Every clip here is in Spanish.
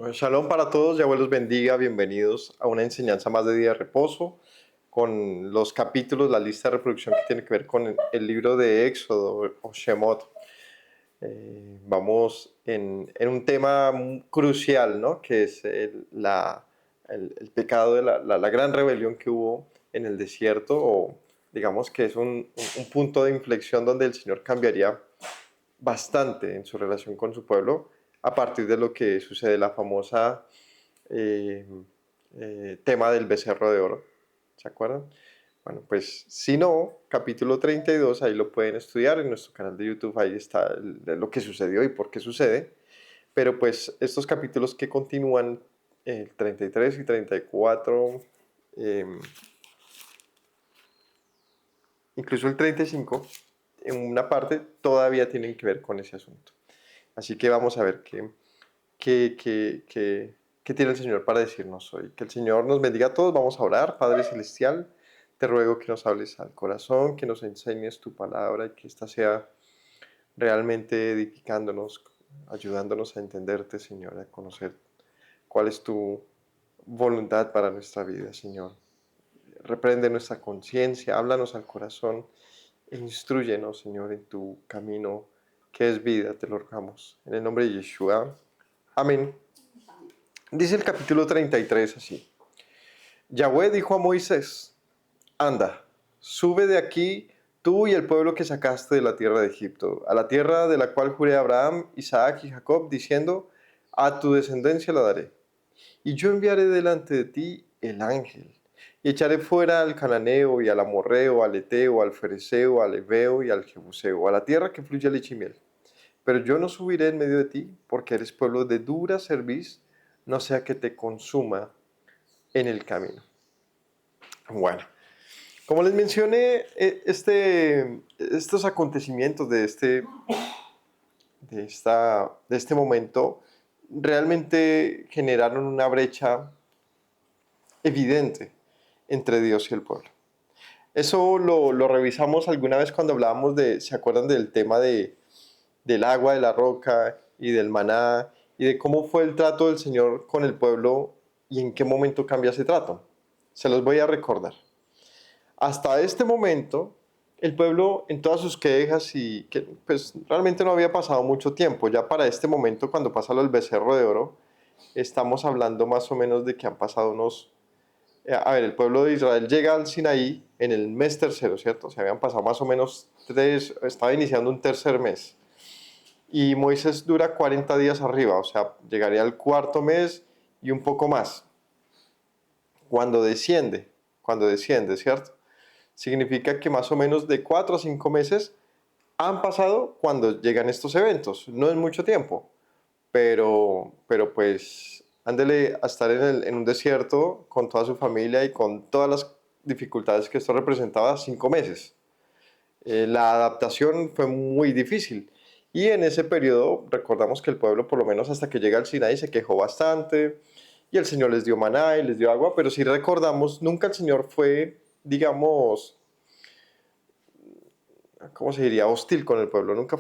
Bueno, Shalom para todos, Yahweh los bendiga, bienvenidos a una enseñanza más de día de reposo con los capítulos, la lista de reproducción que tiene que ver con el libro de Éxodo o Shemot. Vamos en un tema crucial, ¿no? Que es el pecado de la gran rebelión que hubo en el desierto, o digamos que es un punto de inflexión donde el Señor cambiaría bastante en su relación con su pueblo a partir de lo que sucede, la famosa eh, tema del becerro de oro. ¿Se acuerdan? Bueno, pues si no, capítulo 32, ahí lo pueden estudiar en nuestro canal de YouTube, ahí está lo que sucedió y por qué sucede. Pero pues estos capítulos que continúan, el 33 y 34, eh, incluso el 35, en una parte todavía tienen que ver con ese asunto. Así que vamos a ver qué tiene el Señor para decirnos hoy. Que el Señor nos bendiga a todos. Vamos a orar. Padre Celestial, te ruego que nos hables al corazón, que nos enseñes tu palabra y que ésta sea realmente edificándonos, ayudándonos a entenderte, Señor, a conocer cuál es tu voluntad para nuestra vida, Señor. Reprende nuestra conciencia, háblanos al corazón e instrúyenos, Señor, en tu camino que es vida, te lo rogamos. En el nombre de Yeshua. Amén. Dice el capítulo 33 así. Yahweh dijo a Moisés, anda, sube de aquí tú y el pueblo que sacaste de la tierra de Egipto, a la tierra de la cual juré a Abraham, Isaac y Jacob, diciendo, a tu descendencia la daré. Y yo enviaré delante de ti el ángel, y echaré fuera al cananeo, y al amorreo, al eteo, al fereceo, al heveo y al jebuseo, a la tierra que fluye leche y miel. Pero yo no subiré en medio de ti, porque eres pueblo de dura cerviz, no sea que te consuma en el camino. Bueno, como les mencioné, estos acontecimientos de este momento realmente generaron una brecha evidente entre Dios y el pueblo. Eso lo revisamos alguna vez cuando hablábamos ¿se acuerdan del tema del agua, de la roca y del maná y de cómo fue el trato del Señor con el pueblo y en qué momento cambia ese trato? Se los voy a recordar. Hasta este momento, el pueblo en todas sus quejas y que pues realmente no había pasado mucho tiempo. Ya para este momento, cuando pasa lo del becerro de oro, estamos hablando más o menos de que han pasado el pueblo de Israel llega al Sinaí en el mes tercero, ¿cierto? Se habían pasado más o menos estaba iniciando un tercer mes. Y Moisés dura 40 días arriba, o sea, llegaría al cuarto mes y un poco más. Cuando desciende, ¿cierto? Significa que más o menos de 4 a 5 meses han pasado cuando llegan estos eventos. No es mucho tiempo, pero pues ándele a estar en un desierto con toda su familia y con todas las dificultades que esto representaba, 5 meses. La adaptación fue muy difícil. Y en ese periodo recordamos que el pueblo, por lo menos hasta que llega al Sinaí, se quejó bastante y el Señor les dio maná y les dio agua, pero si recordamos, nunca el Señor fue, digamos, ¿cómo se diría? Hostil con el pueblo, nunca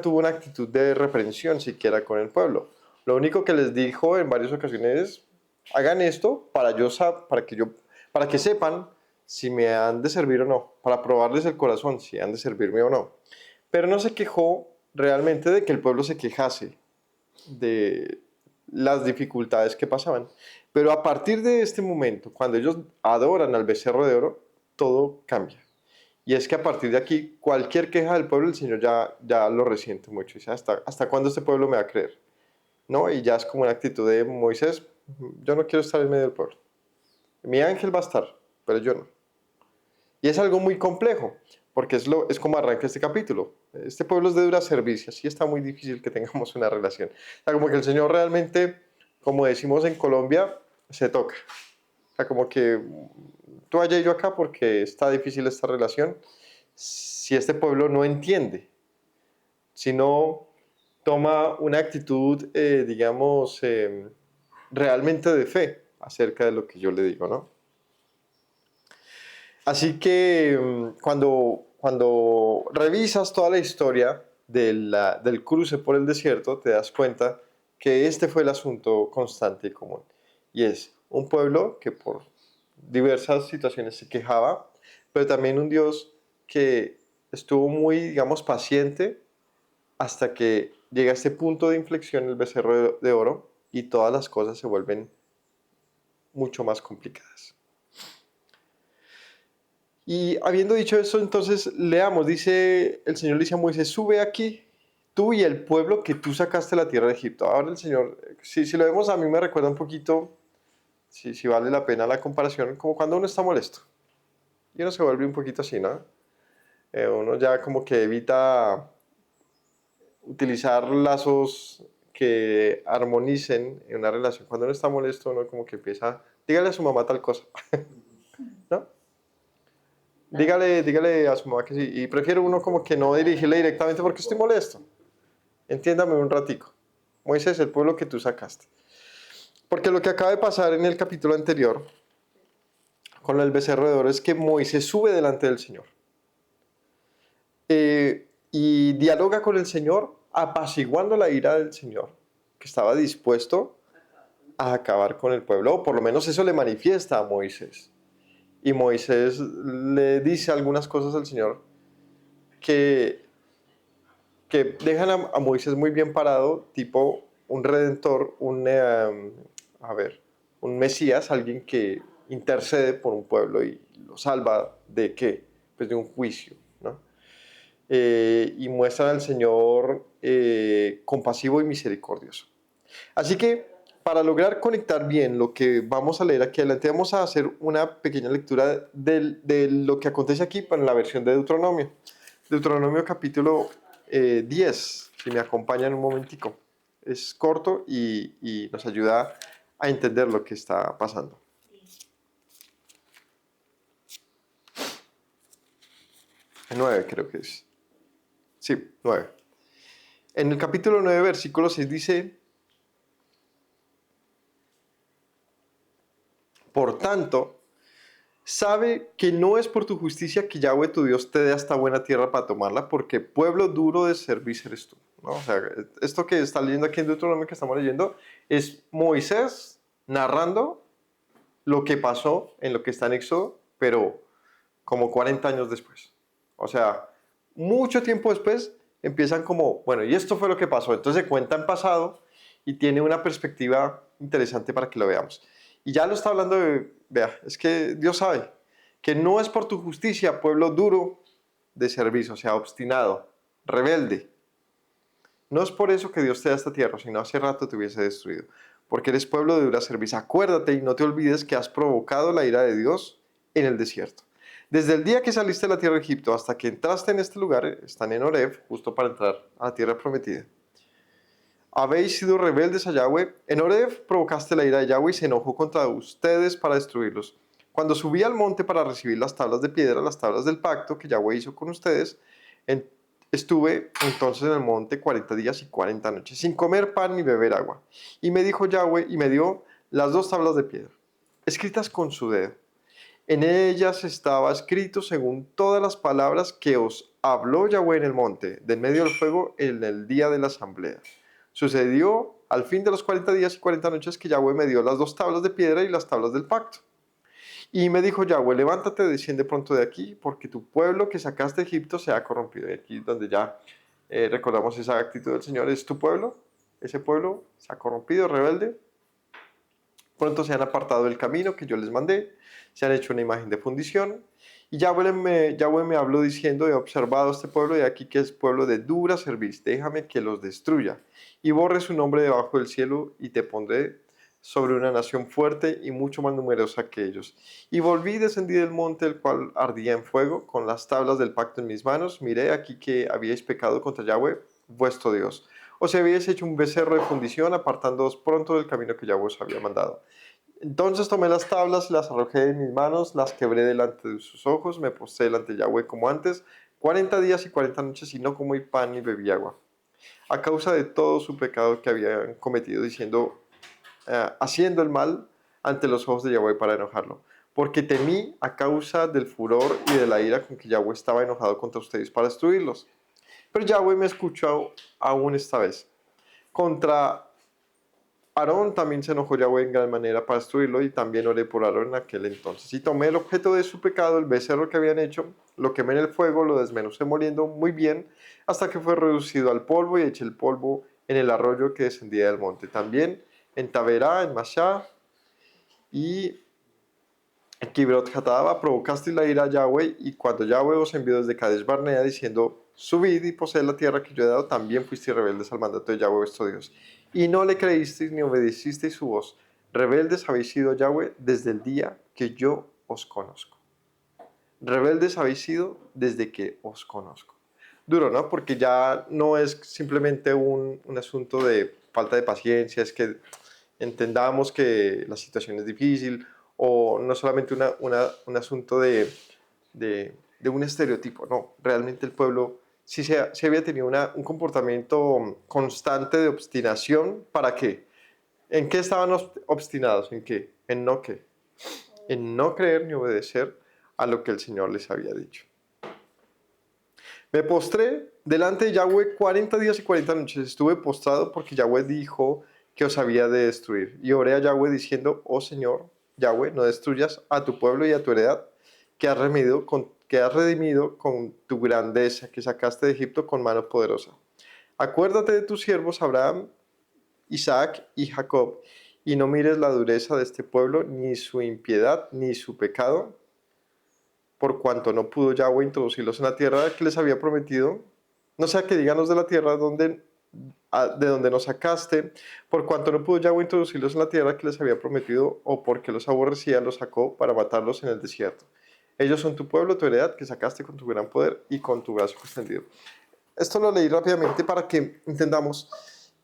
tuvo una actitud de reprensión siquiera con el pueblo. Lo único que les dijo en varias ocasiones es, hagan esto para que sepan si me han de servir o no, para probarles el corazón si han de servirme o no. Pero no se quejó realmente de que el pueblo se quejase de las dificultades que pasaban. Pero a partir de este momento, cuando ellos adoran al becerro de oro, todo cambia. Y es que a partir de aquí, cualquier queja del pueblo, el Señor ya lo resiente mucho. Dice, ¿hasta cuándo este pueblo me va a creer? ¿No? Y ya es como una actitud de Moisés, yo no quiero estar en medio del pueblo. Mi ángel va a estar, pero yo no. Y es algo muy complejo, porque es como arranca este capítulo. Este pueblo es de dura servicio, así está muy difícil que tengamos una relación. O sea, como que el Señor realmente, como decimos en Colombia, se toca. O sea, como que tú allá y yo acá porque está difícil esta relación. Si este pueblo no entiende, si no toma una actitud, digamos, realmente de fe acerca de lo que yo le digo, ¿no? Así que cuando revisas toda la historia del cruce por el desierto, te das cuenta que este fue el asunto constante y común. Y es un pueblo que por diversas situaciones se quejaba, pero también un Dios que estuvo muy, digamos, paciente hasta que llega a este punto de inflexión el becerro de oro y todas las cosas se vuelven mucho más complicadas. Y habiendo dicho eso, entonces leamos, dice el Señor le dice a Moisés, sube aquí, tú y el pueblo que tú sacaste de la tierra de Egipto. Ahora el Señor, si lo vemos, a mí me recuerda un poquito, si vale la pena la comparación, como cuando uno está molesto. Y uno se vuelve un poquito así, ¿no? Uno ya como que evita utilizar lazos que armonicen en una relación. Cuando uno está molesto, uno como que empieza, dígale a su mamá tal cosa, ¿no? Dígale a su mamá que sí. Y prefiero uno como que no dirigirle directamente porque estoy molesto. Entiéndame un ratico. Moisés, el pueblo que tú sacaste. Porque lo que acaba de pasar en el capítulo anterior con el becerro de oro es que Moisés sube delante del Señor. Y dialoga con el Señor, apaciguando la ira del Señor, que estaba dispuesto a acabar con el pueblo, o por lo menos eso le manifiesta a Moisés. Y Moisés le dice algunas cosas al Señor que dejan a Moisés muy bien parado, tipo un redentor, un Mesías, alguien que intercede por un pueblo y lo salva de qué? Pues de un juicio, ¿no? Y muestran al Señor compasivo y misericordioso. Así que para lograr conectar bien lo que vamos a leer aquí adelante, vamos a hacer una pequeña lectura de lo que acontece aquí para la versión de Deuteronomio. Deuteronomio capítulo 10, si me acompañan un momentico. Es corto y nos ayuda a entender lo que está pasando. El 9 creo que es. Sí, 9. En el capítulo 9, versículo 6 dice, por tanto, sabe que no es por tu justicia que Yahweh tu Dios te dé esta buena tierra para tomarla, porque pueblo duro de servicio eres tú, ¿no? O sea, esto que está leyendo aquí en Deuteronomio que estamos leyendo es Moisés narrando lo que pasó en lo que está en Éxodo, pero como 40 años después. O sea, mucho tiempo después empiezan como, bueno, y esto fue lo que pasó. Entonces se cuenta en pasado y tiene una perspectiva interesante para que lo veamos. Y ya lo está hablando de, vea, es que Dios sabe que no es por tu justicia, pueblo duro de servicio, o sea, obstinado, rebelde. No es por eso que Dios te da esta tierra, sino hace rato te hubiese destruido. Porque eres pueblo de dura servicio. Acuérdate y no te olvides que has provocado la ira de Dios en el desierto. Desde el día que saliste de la tierra de Egipto hasta que entraste en este lugar, están en Horeb, justo para entrar a la tierra prometida. Habéis sido rebeldes a Yahweh. En Horeb provocaste la ira de Yahweh y se enojó contra ustedes para destruirlos. Cuando subí al monte para recibir las tablas de piedra, las tablas del pacto que Yahweh hizo con ustedes, estuve entonces en el monte 40 días y 40 noches, sin comer pan ni beber agua. Y me dijo Yahweh, y me dio las dos tablas de piedra, escritas con su dedo. En ellas estaba escrito según todas las palabras que os habló Yahweh en el monte, de en medio del fuego, en el día de la asamblea. Sucedió al fin de los 40 días y 40 noches que Yahweh me dio las dos tablas de piedra y las tablas del pacto. Y me dijo Yahweh, levántate, desciende pronto de aquí, porque tu pueblo que sacaste de Egipto se ha corrompido. Y aquí donde ya recordamos esa actitud del Señor, es tu pueblo, ese pueblo se ha corrompido, rebelde. Pronto se han apartado del camino que yo les mandé, se han hecho una imagen de fundición. Y Yahweh me habló diciendo, he observado a este pueblo de aquí que es pueblo de dura cerviz, déjame que los destruya y borre su nombre debajo del cielo y te pondré sobre una nación fuerte y mucho más numerosa que ellos. Y volví y descendí del monte, el cual ardía en fuego, con las tablas del pacto en mis manos. Miré aquí que habíais pecado contra Yahweh, vuestro Dios. Os habíais hecho un becerro de fundición, apartándoos pronto del camino que Yahweh os había mandado. Entonces tomé las tablas y las arrojé en mis manos, las quebré delante de sus ojos, me postré delante de Yahweh como antes, 40 días y 40 noches y no comí pan ni bebí agua, a causa de todo su pecado que habían cometido, haciendo el mal ante los ojos de Yahweh para enojarlo. Porque temí a causa del furor y de la ira con que Yahweh estaba enojado contra ustedes para destruirlos. Pero Yahweh me escuchó aún esta vez. Contra Aarón también se enojó Yahweh en gran manera para destruirlo y también oré por Aarón en aquel entonces. Y tomé el objeto de su pecado, el becerro que habían hecho, lo quemé en el fuego, lo desmenucé moliendo muy bien hasta que fue reducido al polvo y eché el polvo en el arroyo que descendía del monte. También en Taberá, en Mashá y en Kibrot Hatava provocaste la ira a Yahweh y cuando Yahweh os envió desde Kadesh Barnea diciendo subid y poseed la tierra que yo he dado, también fuisteis rebeldes al mandato de Yahweh vuestro Dios. Y no le creísteis ni obedecisteis su voz. Rebeldes habéis sido Yahweh desde el día que yo os conozco. Rebeldes habéis sido desde que os conozco. Duro, ¿no? Porque ya no es simplemente un asunto de falta de paciencia, es que entendamos que la situación es difícil, o no solamente un asunto de un estereotipo, no, realmente el pueblo sí había tenido un comportamiento constante de obstinación. ¿Para qué? ¿En qué estaban obstinados? ¿En qué? En no qué. En no creer ni obedecer a lo que el Señor les había dicho. Me postré delante de Yahweh 40 días y 40 noches. Estuve postrado porque Yahweh dijo que os había de destruir. Y oré a Yahweh diciendo, oh Señor, Yahweh, no destruyas a tu pueblo y a tu heredad, que has redimido con tu grandeza, que sacaste de Egipto con mano poderosa. Acuérdate de tus siervos Abraham, Isaac y Jacob, y no mires la dureza de este pueblo, ni su impiedad, ni su pecado, por cuanto no pudo Yahweh introducirlos en la tierra que les había prometido. No sea que díganos de la tierra de donde nos sacaste, por cuanto no pudo Yahweh introducirlos en la tierra que les había prometido, o porque los aborrecía, los sacó para matarlos en el desierto. Ellos son tu pueblo, tu heredad, que sacaste con tu gran poder y con tu brazo extendido. Esto lo leí rápidamente para que entendamos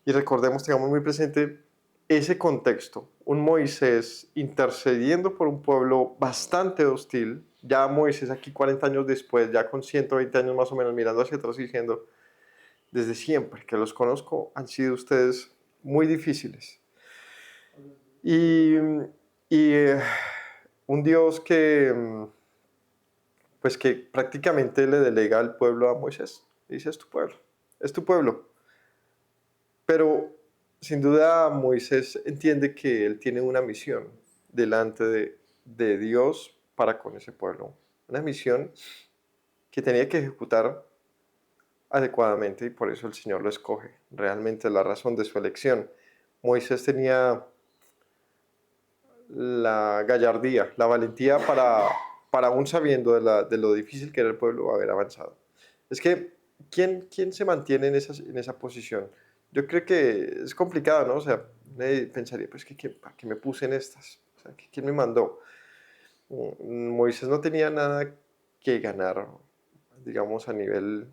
y recordemos, tengamos muy presente ese contexto. Un Moisés intercediendo por un pueblo bastante hostil. Ya Moisés aquí 40 años después, ya con 120 años más o menos, mirando hacia atrás y diciendo, desde siempre que los conozco, han sido ustedes muy difíciles. Y, y un Dios pues que prácticamente le delega al pueblo a Moisés. Dice, es tu pueblo, es tu pueblo. Pero sin duda Moisés entiende que él tiene una misión delante de Dios para con ese pueblo. Una misión que tenía que ejecutar adecuadamente y por eso el Señor lo escoge. Realmente la razón de su elección. Moisés tenía la gallardía, la valentía para aún sabiendo de lo difícil que era el pueblo, haber avanzado. Es que, ¿quién se mantiene en esa posición? Yo creo que es complicado, ¿no? O sea, pensaría, pues, ¿para qué me puse en estas? O sea, ¿quién me mandó? Moisés no tenía nada que ganar, digamos, a nivel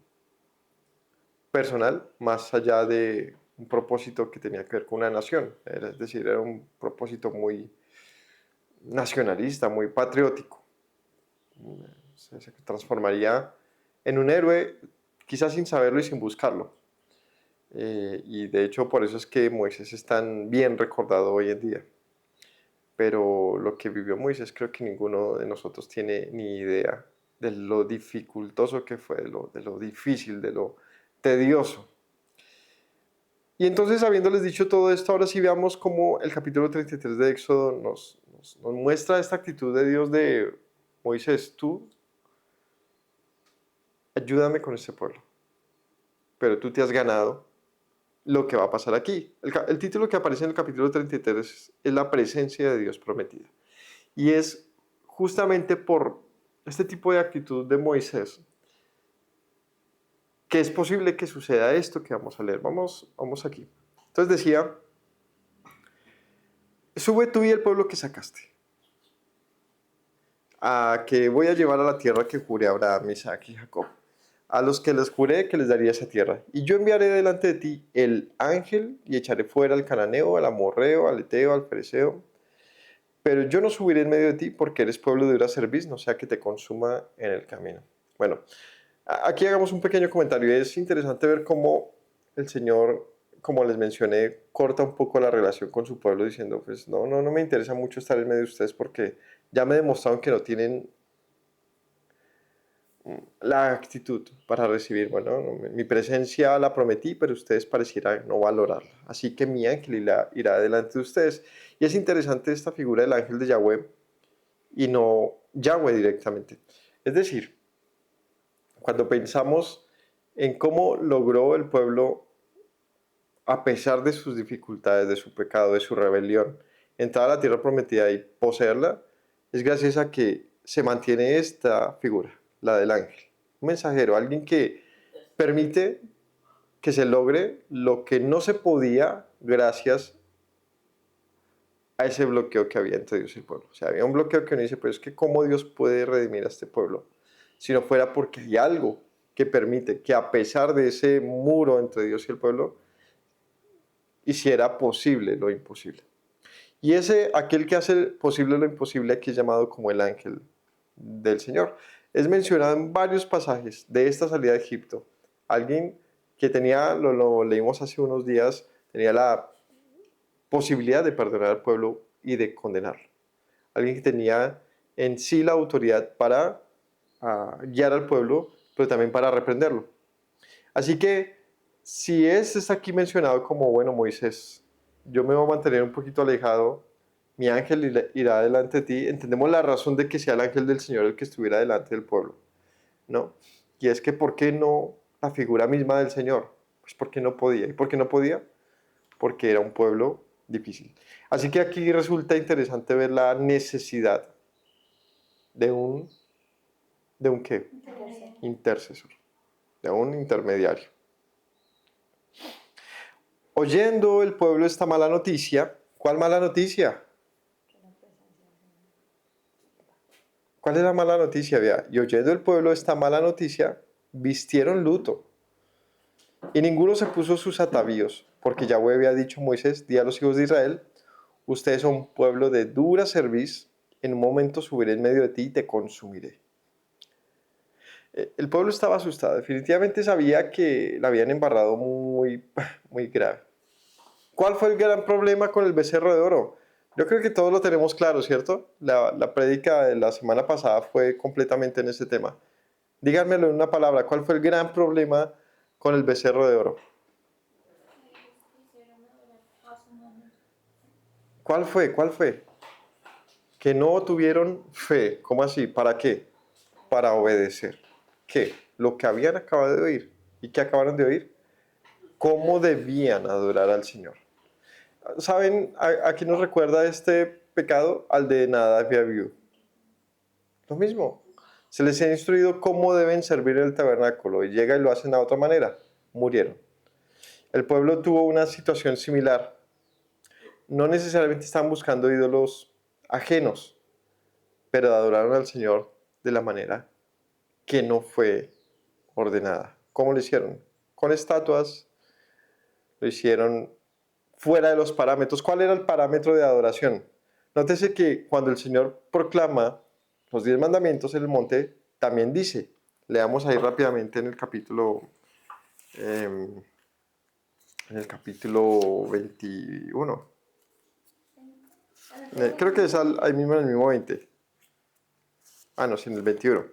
personal, más allá de un propósito que tenía que ver con una nación. Es decir, era un propósito muy nacionalista, muy patriótico. Se transformaría en un héroe, quizás sin saberlo y sin buscarlo. Y de hecho por eso es que Moisés es tan bien recordado hoy en día. Pero lo que vivió Moisés creo que ninguno de nosotros tiene ni idea de lo dificultoso que fue, de lo difícil, de lo tedioso. Y entonces, habiéndoles dicho todo esto, ahora sí veamos cómo el capítulo 33 de Éxodo nos muestra esta actitud de Dios de Moisés, tú ayúdame con este pueblo, pero tú te has ganado lo que va a pasar aquí. El título que aparece en el capítulo 33 es la presencia de Dios prometida. Y es justamente por este tipo de actitud de Moisés que es posible que suceda esto que vamos a leer. Vamos aquí. Entonces decía, sube tú y el pueblo que sacaste, a que voy a llevar a la tierra que juré a Abraham, Isaac y Jacob, a los que les juré que les daría esa tierra. Y yo enviaré delante de ti el ángel y echaré fuera al cananeo, al amorreo, al eteo, al fereceo. Pero yo no subiré en medio de ti porque eres pueblo de dura cerviz, no sea que te consuma en el camino. Bueno, aquí hagamos un pequeño comentario. Es interesante ver cómo el Señor, como les mencioné, corta un poco la relación con su pueblo diciendo, pues no me interesa mucho estar en medio de ustedes porque ya me demostraron que no tienen la actitud para recibir. Bueno, mi presencia la prometí, pero ustedes parecieran no valorarla. Así que mi ángel irá delante de ustedes. Y es interesante esta figura del ángel de Yahweh y no Yahweh directamente. Es decir, cuando pensamos en cómo logró el pueblo, a pesar de sus dificultades, de su pecado, de su rebelión, entrar a la tierra prometida y poseerla, es gracias a que se mantiene esta figura, la del ángel. Un mensajero, alguien que permite que se logre lo que no se podía gracias a ese bloqueo que había entre Dios y el pueblo. O sea, había un bloqueo que uno dice, pero es que ¿cómo Dios puede redimir a este pueblo? Si no fuera porque hay algo que permite que a pesar de ese muro entre Dios y el pueblo, hiciera posible lo imposible. Y aquel que hace posible lo imposible, aquí es llamado como el ángel del Señor. Es mencionado en varios pasajes de esta salida de Egipto. Alguien que tenía, lo leímos hace unos días, tenía la posibilidad de perdonar al pueblo y de condenarlo. Alguien que tenía en sí la autoridad para guiar al pueblo, pero también para reprenderlo. Así que si está aquí mencionado como, bueno, Moisés, yo me voy a mantener un poquito alejado, mi ángel irá delante de ti, entendemos la razón de que sea el ángel del Señor el que estuviera delante del pueblo, ¿no? Y es que, ¿por qué no la figura misma del Señor? Pues porque no podía. ¿Y por qué no podía? Porque era un pueblo difícil. Así que aquí resulta interesante ver la necesidad de ¿de un qué? Intercesor, de un intermediario. Oyendo el pueblo esta mala noticia, ¿cuál mala noticia? ¿Cuál es la mala noticia? Vea, y oyendo el pueblo esta mala noticia, vistieron luto. Y ninguno se puso sus atavíos, porque Yahweh había dicho a Moisés, di a los hijos de Israel, ustedes son un pueblo de dura cerviz, en un momento subiré en medio de ti y te consumiré. El pueblo estaba asustado, definitivamente sabía que la habían embarrado muy, muy grave. ¿Cuál fue el gran problema con el becerro de oro? Yo creo que todos lo tenemos claro, ¿cierto? La prédica de la semana pasada fue completamente en ese tema. Díganmelo en una palabra, ¿cuál fue el gran problema con el becerro de oro? ¿Cuál fue? ¿Cuál fue? Que no tuvieron fe. ¿Cómo así? ¿Para qué? Para obedecer. ¿Qué? Lo que habían acabado de oír. ¿Y qué acabaron de oír? ¿Cómo debían adorar al Señor? ¿Saben a qué nos recuerda este pecado? Al de Nadab y Abiú. Lo mismo. Se les ha instruido cómo deben servir el tabernáculo y llega y lo hacen de otra manera. Murieron. El pueblo tuvo una situación similar. No necesariamente estaban buscando ídolos ajenos, pero adoraron al Señor de la manera que no fue ordenada. ¿Cómo lo hicieron? Con estatuas, lo hicieron fuera de los parámetros. ¿Cuál era el parámetro de adoración? Nótese que cuando el Señor proclama los 10 mandamientos en el monte, también dice, leamos ahí rápidamente en el capítulo 21. Creo que es ahí mismo en el mismo 20. Ah, no, sí, en el 21.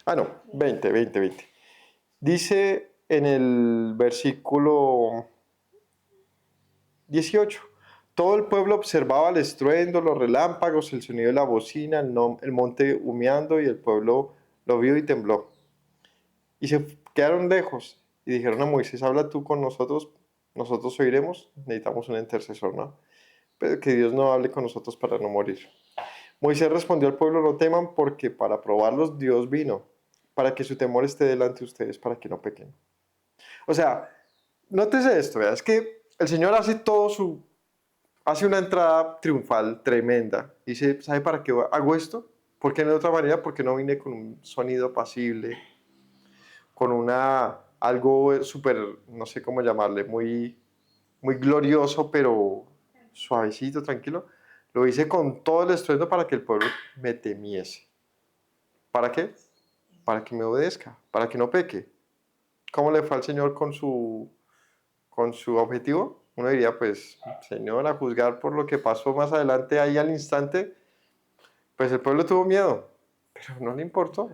Ah, no, 20. Dice en el versículo 18. Todo el pueblo observaba el estruendo, los relámpagos, el sonido de la bocina, el monte humeando, y el pueblo lo vio y tembló. Y se quedaron lejos y dijeron a Moisés, habla tú con nosotros oiremos, necesitamos un intercesor, ¿no? Pero que Dios no hable con nosotros para no morir. Moisés respondió al pueblo, no teman, porque para probarlos Dios vino, para que su temor esté delante de ustedes, para que no pequen. O sea, nótese esto, ¿verdad? Es que el Señor hace una entrada triunfal tremenda. Dice, ¿sabe para qué hago esto? ¿Por qué no de otra manera? Porque no vine con un sonido apacible, con algo súper, no sé cómo llamarle, muy, muy glorioso, pero suavecito, tranquilo. Lo hice con todo el estruendo para que el pueblo me temiese. ¿Para qué? Para que me obedezca, para que no peque. ¿Cómo le fue al Señor con su objetivo? Uno diría, pues, Señor, a juzgar por lo que pasó más adelante ahí al instante, pues el pueblo tuvo miedo, pero no le importó.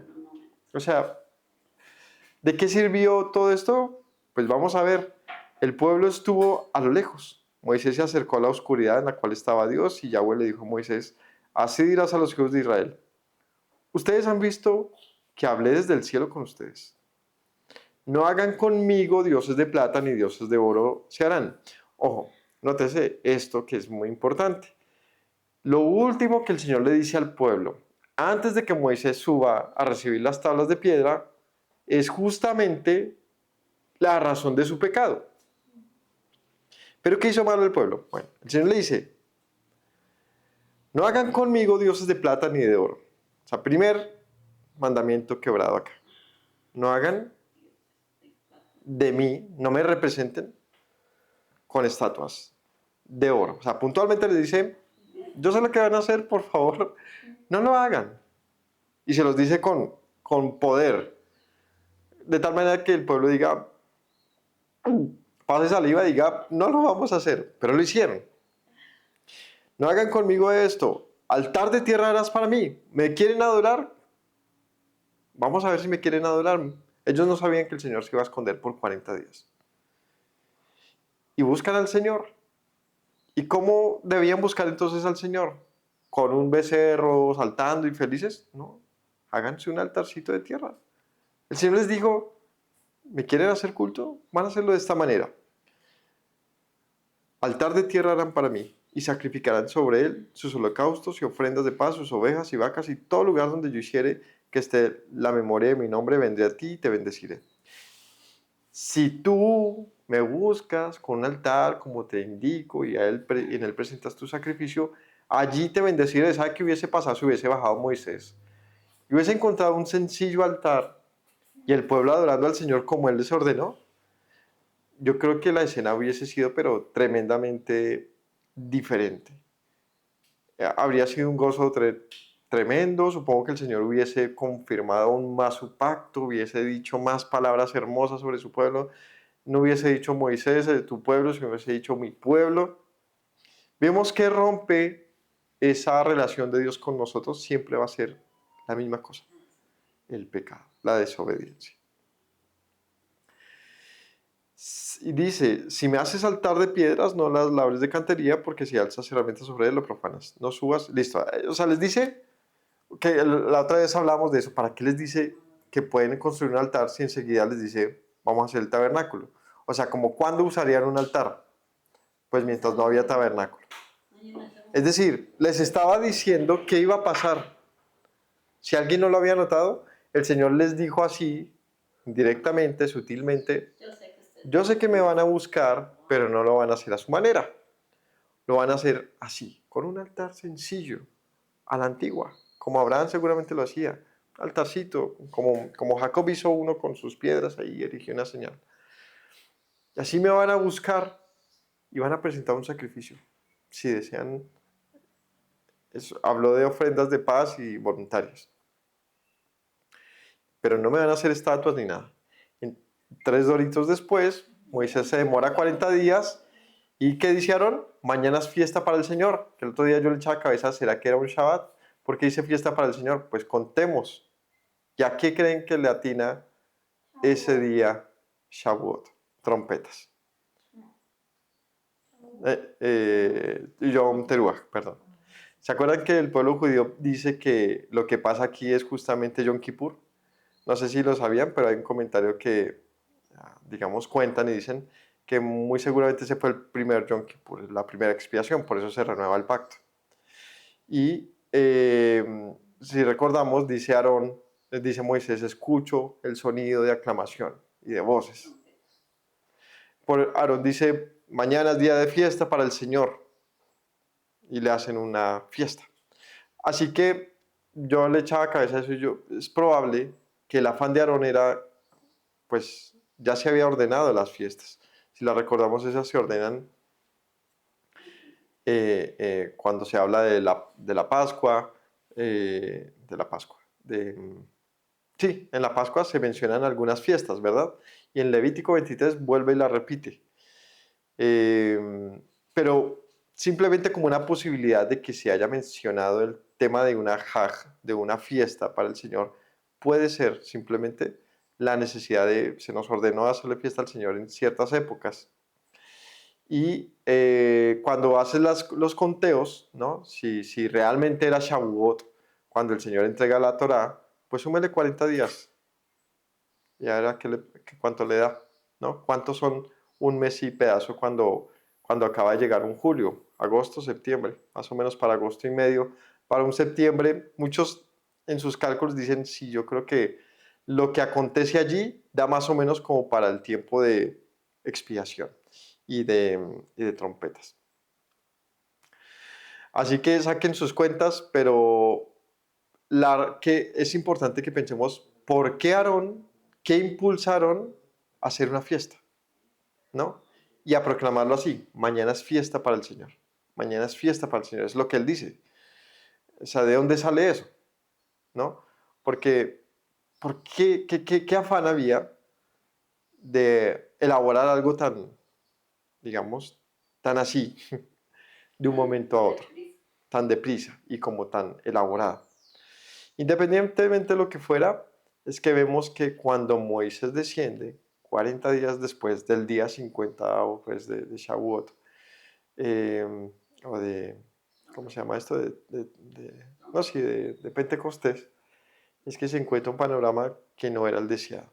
O sea, ¿de qué sirvió todo esto? Pues vamos a ver. El pueblo estuvo a lo lejos. Moisés se acercó a la oscuridad en la cual estaba Dios y Yahweh le dijo a Moisés, así dirás a los hijos de Israel. Ustedes han visto que hablé desde el cielo con ustedes. No hagan conmigo dioses de plata ni dioses de oro se harán. Ojo, nótese esto que es muy importante. Lo último que el Señor le dice al pueblo, antes de que Moisés suba a recibir las tablas de piedra, es justamente la razón de su pecado. ¿Pero qué hizo mal el pueblo? Bueno, el Señor le dice, no hagan conmigo dioses de plata ni de oro. O sea, primer mandamiento quebrado acá. No hagan de mí, no me representen con estatuas de oro. O sea, puntualmente le dice, yo sé lo que van a hacer, por favor, no lo hagan. Y se los dice con poder. De tal manera que el pueblo diga, pase saliva y diga, no lo vamos a hacer. Pero lo hicieron. No hagan conmigo esto. Altar de tierra harás para mí. ¿Me quieren adorar? Vamos a ver si me quieren adorar. Ellos no sabían que el Señor se iba a esconder por 40 días. Y buscan al Señor. ¿Y cómo debían buscar entonces al Señor? ¿Con un becerro saltando y felices? No. Háganse un altarcito de tierra. El Señor les dijo, ¿me quieren hacer culto? Van a hacerlo de esta manera. Altar de tierra harán para mí, y sacrificarán sobre él sus holocaustos y ofrendas de paz, sus ovejas y vacas, y todo lugar donde yo hiciere que esté la memoria de mi nombre, vendré a ti y te bendeciré. Si tú me buscas con un altar, como te indico, y en él presentas tu sacrificio, allí te bendeciré. ¿Sabe qué hubiese pasado si hubiese bajado Moisés? Y hubiese encontrado un sencillo altar y el pueblo adorando al Señor como él les ordenó. Yo creo que la escena hubiese sido, pero tremendamente diferente. Habría sido un gozo tremendo. Supongo que el Señor hubiese confirmado aún más su pacto, hubiese dicho más palabras hermosas sobre su pueblo. No hubiese dicho Moisés, de tu pueblo, sino hubiese dicho mi pueblo. Vemos que rompe esa relación de Dios con nosotros, siempre va a ser la misma cosa: el pecado, la desobediencia. Y dice, si me haces saltar de piedras, no las labres de cantería, porque si alzas herramientas sobre él, lo profanas. No subas, listo. O sea, les dice, que la otra vez hablamos de eso, ¿para qué les dice que pueden construir un altar si enseguida les dice, vamos a hacer el tabernáculo? O sea, como ¿cuándo usarían un altar? Pues mientras no había tabernáculo. Es decir, les estaba diciendo qué iba a pasar. Si alguien no lo había notado, el Señor les dijo así, directamente, sutilmente, yo sé que me van a buscar, pero no lo van a hacer a su manera. Lo van a hacer así, con un altar sencillo, a la antigua, como Abraham seguramente lo hacía. Altarcito, como Jacob hizo uno con sus piedras ahí, erigió una señal. Y así me van a buscar y van a presentar un sacrificio. Si desean, habló de ofrendas de paz y voluntarias. Pero no me van a hacer estatuas ni nada. 3 doritos después, Moisés se demora 40 días. ¿Y qué dice Aarón? Mañana es fiesta para el Señor. Que el otro día yo le echaba cabeza, ¿será que era un Shabbat? ¿Por qué dice fiesta para el Señor? Pues contemos. ¿Ya qué creen que le atina ese día Shavuot? Trompetas. Yom Teruah, perdón. ¿Se acuerdan que el pueblo judío dice que lo que pasa aquí es justamente Yom Kippur? No sé si lo sabían, pero hay un comentario que, digamos, cuentan y dicen que muy seguramente ese fue el primer Yom Kippur, la primera expiación, por eso se renueva el pacto. Y si recordamos, dice Aarón, dice Moisés, escucho el sonido de aclamación y de voces. Aarón dice, mañana es día de fiesta para el Señor, y le hacen una fiesta. Así que yo le echaba cabeza a eso y es probable que el afán de Aarón era, pues ya se había ordenado las fiestas. Si las recordamos, esas se ordenan cuando se habla de la Pascua, sí, en la Pascua se mencionan algunas fiestas, ¿verdad? Y en Levítico 23 vuelve y la repite. Pero simplemente como una posibilidad de que se haya mencionado el tema de una haj, de una fiesta para el Señor, puede ser simplemente la necesidad de, se nos ordenó hacerle fiesta al Señor en ciertas épocas. Y cuando haces los conteos, ¿no? Si realmente era Shavuot, cuando el Señor entrega la Torá, pues súmele 40 días. Y ahora, ¿cuánto le da? ¿No? ¿Cuántos son un mes y pedazo cuando acaba de llegar un julio, agosto, septiembre? Más o menos para agosto y medio. Para un septiembre, muchos en sus cálculos dicen, sí, yo creo que lo que acontece allí da más o menos como para el tiempo de expiación y de trompetas. Así que saquen sus cuentas, pero que es importante que pensemos por qué Aarón, qué impulsaron a hacer una fiesta, ¿no? Y a proclamarlo así, mañana es fiesta para el Señor, mañana es fiesta para el Señor, es lo que él dice. O sea, ¿de dónde sale eso? ¿No? Porque, ¿qué afán había de elaborar algo tan, digamos, tan así, de un momento a otro, tan deprisa y como tan elaborado? Independientemente de lo que fuera, es que vemos que cuando Moisés desciende, 40 días después del día 50 o pues de Shavuot, o de, ¿cómo se llama esto? No, sí, de Pentecostés, es que se encuentra un panorama que no era el deseado.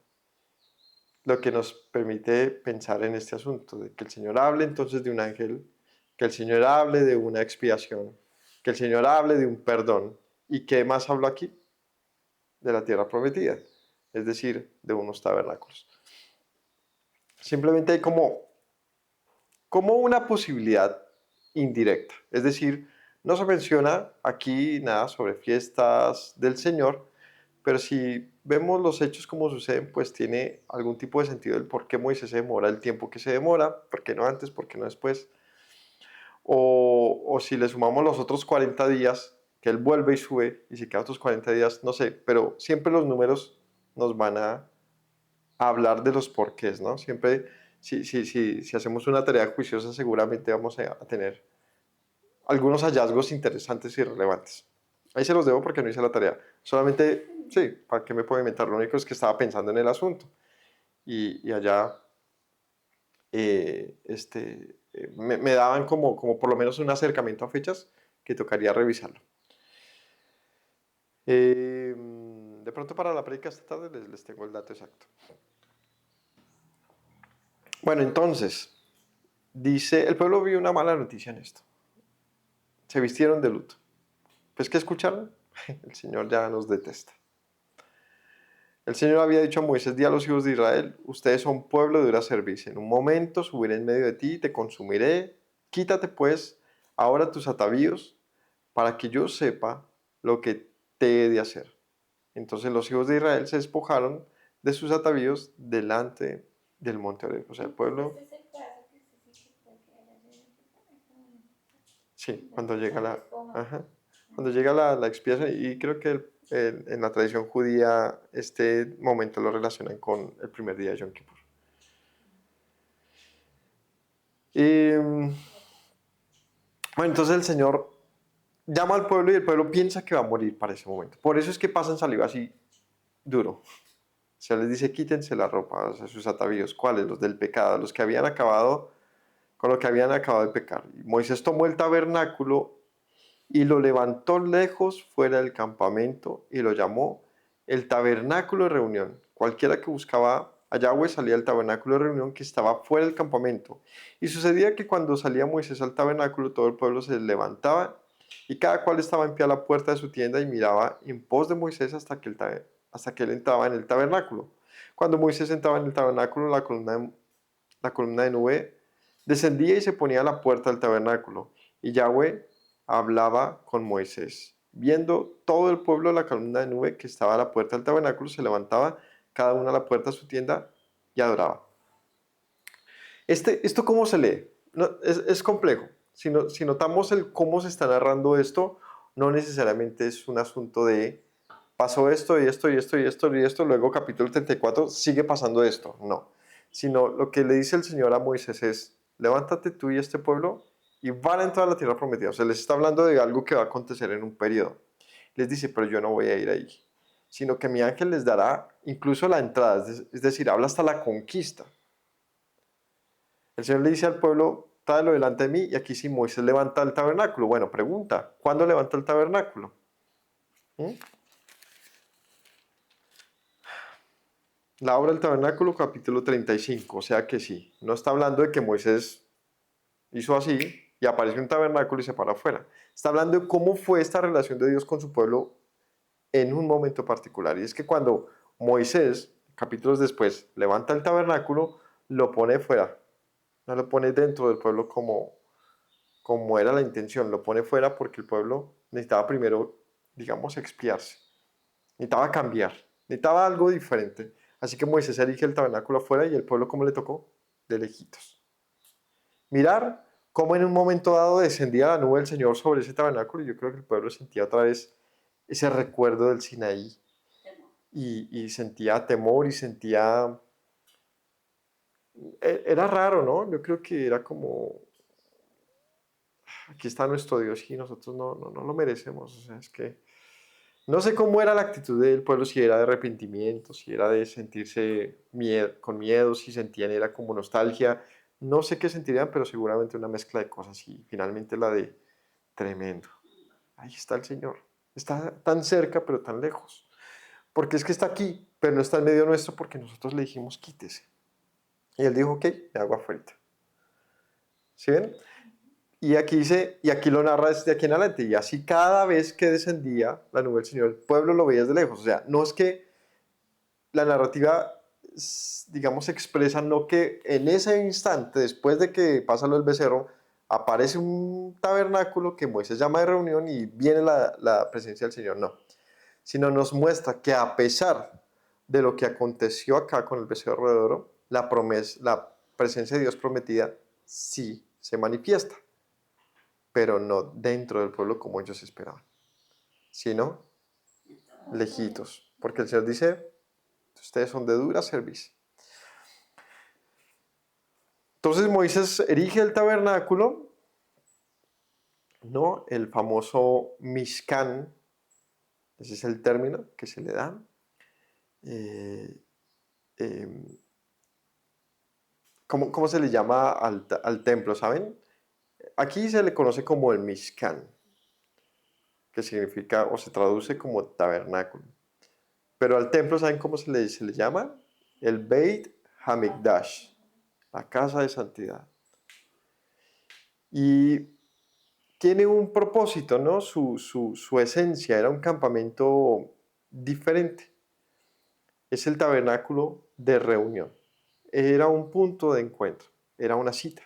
Lo que nos permite pensar en este asunto, de que el Señor hable entonces de un ángel, que el Señor hable de una expiación, que el Señor hable de un perdón. ¿Y qué más hablo aquí? De la tierra prometida, es decir, de unos tabernáculos. Simplemente hay como una posibilidad indirecta, es decir, no se menciona aquí nada sobre fiestas del Señor, pero si vemos los hechos como suceden, pues tiene algún tipo de sentido el por qué Moisés se demora el tiempo que se demora, por qué no antes, por qué no después, o si le sumamos los otros 40 días, que él vuelve y sube, y si quedan otros 40 días, no sé, pero siempre los números nos van a hablar de los porqués, ¿no? Siempre, si hacemos una tarea juiciosa, seguramente vamos a tener algunos hallazgos interesantes y relevantes. Ahí se los debo porque no hice la tarea. Solamente, sí, ¿para qué me puedo inventar? Lo único es que estaba pensando en el asunto. Y allá me daban como por lo menos un acercamiento a fechas que tocaría revisarlo. De pronto para la prédica esta tarde les tengo el dato exacto. Bueno, entonces, dice, el pueblo vio una mala noticia en esto. Se vistieron de luto. Pues, ¿qué escucharon? El Señor ya nos detesta. El Señor había dicho a Moisés, di a los hijos de Israel, ustedes son pueblo de dura servicio. En un momento subiré en medio de ti y te consumiré. Quítate pues ahora tus atavíos para que yo sepa lo que te he de hacer. Entonces los hijos de Israel se despojaron de sus atavíos delante del monte Oreb. O sea, el pueblo... Sí, cuando llega ajá, cuando llega la expiación, y creo que en la tradición judía este momento lo relacionan con el primer día de Yom Kippur. Bueno, entonces el Señor llama al pueblo y el pueblo piensa que va a morir para ese momento. Por eso es que pasan saliva así duro. Se les dice quítense la ropa, o sea, sus atavíos. ¿Cuáles? Los del pecado, los que habían acabado con lo que habían acabado de pecar. Y Moisés tomó el tabernáculo y lo levantó lejos fuera del campamento y lo llamó el tabernáculo de reunión. Cualquiera que buscaba a Yahweh salía al tabernáculo de reunión que estaba fuera del campamento. Y sucedía que cuando salía Moisés al tabernáculo, todo el pueblo se levantaba y cada cual estaba en pie a la puerta de su tienda y miraba en pos de Moisés hasta que él entraba en el tabernáculo. Cuando Moisés entraba en el tabernáculo, la columna de nube descendía y se ponía a la puerta del tabernáculo. Y Yahweh hablaba con Moisés. Viendo todo el pueblo la columna de nube que estaba a la puerta del tabernáculo, se levantaba cada uno a la puerta de su tienda y adoraba. ¿Esto cómo se lee? No, es complejo. Si notamos cómo se está narrando esto, no necesariamente es un asunto de pasó esto y esto y esto y esto y esto, luego capítulo 34 sigue pasando esto. No. Sino lo que le dice el Señor a Moisés es, levántate tú y este pueblo y van a entrar a la tierra prometida. O sea, les está hablando de algo que va a acontecer en un periodo. Les dice, pero yo no voy a ir ahí, sino que mi ángel les dará incluso la entrada, es decir, habla hasta la conquista. El Señor le dice al pueblo, tráelo delante de mí, y aquí sí Moisés levanta el tabernáculo. Bueno, pregunta, ¿cuándo levanta el tabernáculo? ¿Mm? La obra del tabernáculo, capítulo 35, o sea que sí, no está hablando de que Moisés hizo así y apareció un tabernáculo y se para afuera. Está hablando de cómo fue esta relación de Dios con su pueblo en un momento particular. Y es que cuando Moisés, capítulos después, levanta el tabernáculo, lo pone fuera, no lo pone dentro del pueblo como era la intención, lo pone fuera porque el pueblo necesitaba primero, digamos, expiarse, necesitaba cambiar, necesitaba algo diferente. Así que Moisés erige el tabernáculo afuera y el pueblo, ¿cómo le tocó? De lejitos. Mirar cómo en un momento dado descendía la nube del Señor sobre ese tabernáculo y yo creo que el pueblo sentía otra vez ese recuerdo del Sinaí y sentía temor y sentía... Era raro, ¿no? Yo creo que era como, aquí está nuestro Dios y nosotros no lo merecemos. O sea, es que no sé cómo era la actitud del pueblo, si era de arrepentimiento, si era de sentirse con miedo, si sentían era como nostalgia. No sé qué sentirían, pero seguramente una mezcla de cosas y finalmente la de tremendo. Ahí está el Señor. Está tan cerca, pero tan lejos. Porque es que está aquí, pero no está en medio nuestro porque nosotros le dijimos quítese. Y él dijo, ok, me hago afuera. ¿Sí ven? Y aquí dice, y aquí lo narra desde aquí en adelante, y así cada vez que descendía la nube del Señor, el pueblo lo veía desde lejos. O sea, no es que la narrativa, digamos, expresa no que en ese instante, después de que pasa lo del becerro, aparece un tabernáculo que Moisés llama de reunión y viene la presencia del Señor, no. Sino nos muestra que a pesar de lo que aconteció acá con el becerro de oro, la presencia de Dios prometida sí se manifiesta, pero no dentro del pueblo como ellos esperaban, sino lejitos, porque el Señor dice, ustedes son de dura cerviz. Entonces Moisés erige el tabernáculo, ¿no? El famoso Mishkan, ese es el término que se le da. Eh, eh, ¿Cómo se le llama al templo, saben? Aquí se le conoce como el Mishkan, que significa o se traduce como tabernáculo. Pero al templo, ¿saben cómo se le llama? El Beit Hamikdash, la casa de santidad. Y tiene un propósito, ¿no? Su esencia era un campamento diferente. Es el tabernáculo de reunión. Era un punto de encuentro, era una cita.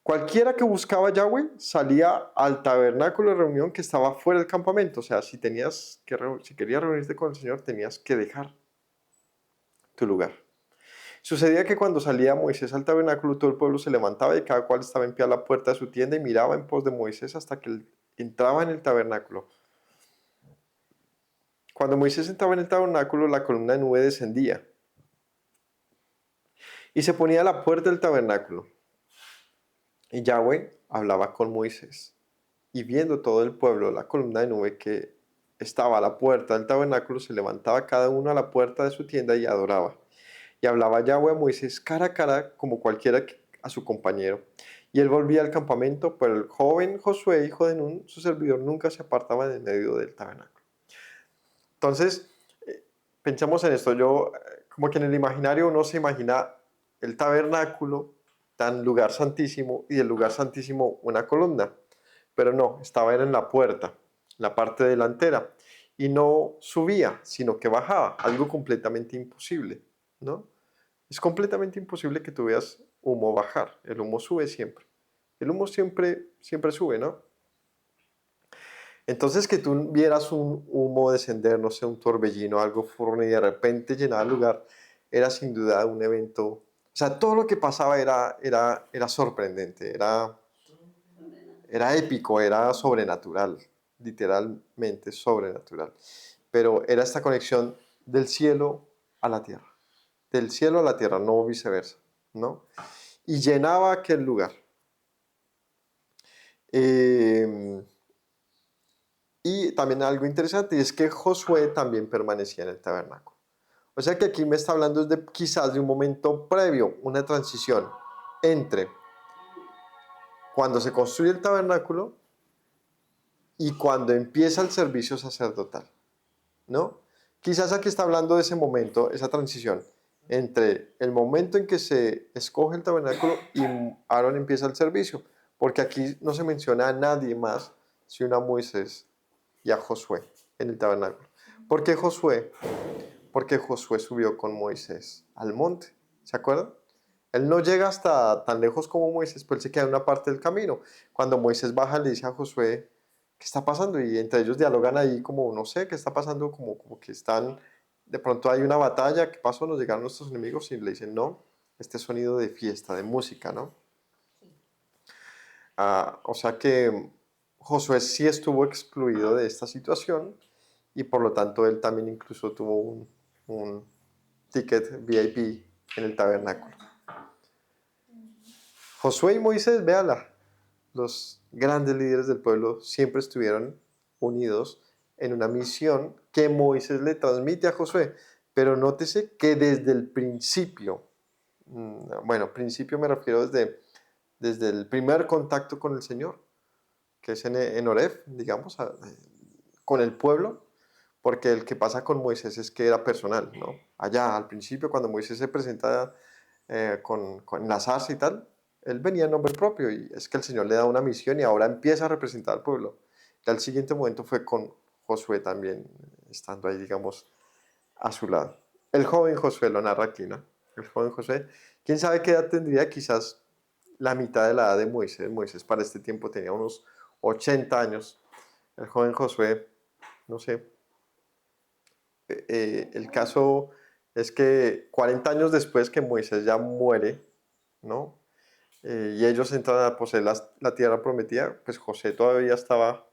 Cualquiera que buscaba a Yahweh salía al tabernáculo de reunión que estaba fuera del campamento. O sea, si querías reunirte con el Señor, tenías que dejar tu lugar. Sucedía que cuando salía Moisés al tabernáculo, todo el pueblo se levantaba y cada cual estaba en pie a la puerta de su tienda y miraba en pos de Moisés hasta que él entraba en el tabernáculo. Cuando Moisés entraba en el tabernáculo, la columna de nube descendía y se ponía a la puerta del tabernáculo. Y Yahweh hablaba con Moisés. Y viendo todo el pueblo, la columna de nube que estaba a la puerta del tabernáculo, se levantaba cada uno a la puerta de su tienda y adoraba. Y hablaba Yahweh a Moisés cara a cara, como cualquiera a su compañero. Y él volvía al campamento, pero el joven Josué, hijo de Nun, su servidor, nunca se apartaba de medio del tabernáculo. Entonces, pensamos en esto. Como que en el imaginario uno se imagina el tabernáculo, tan lugar santísimo, y del lugar santísimo una columna. Pero no, estaba en la puerta, en la parte delantera. Y no subía, sino que bajaba, algo completamente imposible, ¿no? Es completamente imposible que tú veas humo bajar. El humo sube siempre. El humo siempre sube, ¿no? Entonces que tú vieras un humo descender, no sé, un torbellino, algo fuerte y de repente llenar el lugar, era sin duda un evento. O sea, todo lo que pasaba era sorprendente, era épico, era sobrenatural, literalmente sobrenatural. Pero era esta conexión del cielo a la tierra, del cielo a la tierra, no viceversa, ¿no? y llenaba aquel lugar. Eh, y también algo interesante es que Josué también permanecía en el tabernáculo. O sea que aquí me está hablando de quizás de un momento previo, una transición entre cuando se construye el tabernáculo y cuando empieza el servicio sacerdotal, ¿no? Quizás aquí está hablando de ese momento, esa transición entre el momento en que se escoge el tabernáculo y Aarón empieza el servicio, porque aquí no se menciona a nadie más sino a Moisés y a Josué en el tabernáculo. ¿Por qué Josué? Porque Josué subió con Moisés al monte, ¿se acuerdan? Él no llega hasta tan lejos como Moisés, pero él se queda en una parte del camino. Cuando Moisés baja, le dice a Josué, ¿qué está pasando? Y entre ellos dialogan ahí como, no sé, ¿qué está pasando? Como que están, de pronto hay una batalla, ¿qué pasó? Nos llegaron nuestros enemigos y le dicen, no, este sonido de fiesta, de música, ¿no? O sea que Josué sí estuvo excluido de esta situación y por lo tanto él también incluso tuvo un ticket VIP en el tabernáculo. Josué y Moisés, véala, los grandes líderes del pueblo siempre estuvieron unidos en una misión que Moisés le transmite a Josué. Pero nótese que desde el principio, bueno, principio me refiero desde el primer contacto con el Señor, que es en Horeb, digamos, con el pueblo, porque el que pasa con Moisés es que era personal, ¿no? Allá, al principio, cuando Moisés se presenta con la zarza y tal, él venía en nombre propio y es que el Señor le da una misión y ahora empieza a representar al pueblo. Y al siguiente momento fue con Josué también, estando ahí, digamos, a su lado. El joven Josué lo narra aquí, ¿no? El joven Josué, quién sabe qué edad tendría, quizás la mitad de la edad de Moisés. Moisés para este tiempo tenía unos 80 años. El joven Josué, no sé. El caso es que 40 años después que Moisés ya muere, ¿no? Y ellos entran a poseer la tierra prometida, pues José todavía estaba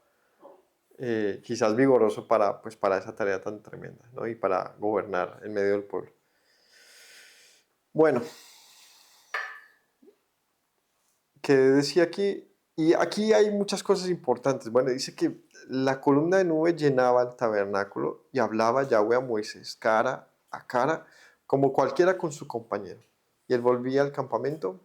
quizás vigoroso para esa tarea tan tremenda, ¿no? Y para gobernar en medio del pueblo. Bueno, ¿qué decía aquí? Y aquí hay muchas cosas importantes. Bueno, dice que la columna de nube llenaba el tabernáculo y hablaba Yahweh a Moisés cara a cara, como cualquiera con su compañero. Y él volvía al campamento,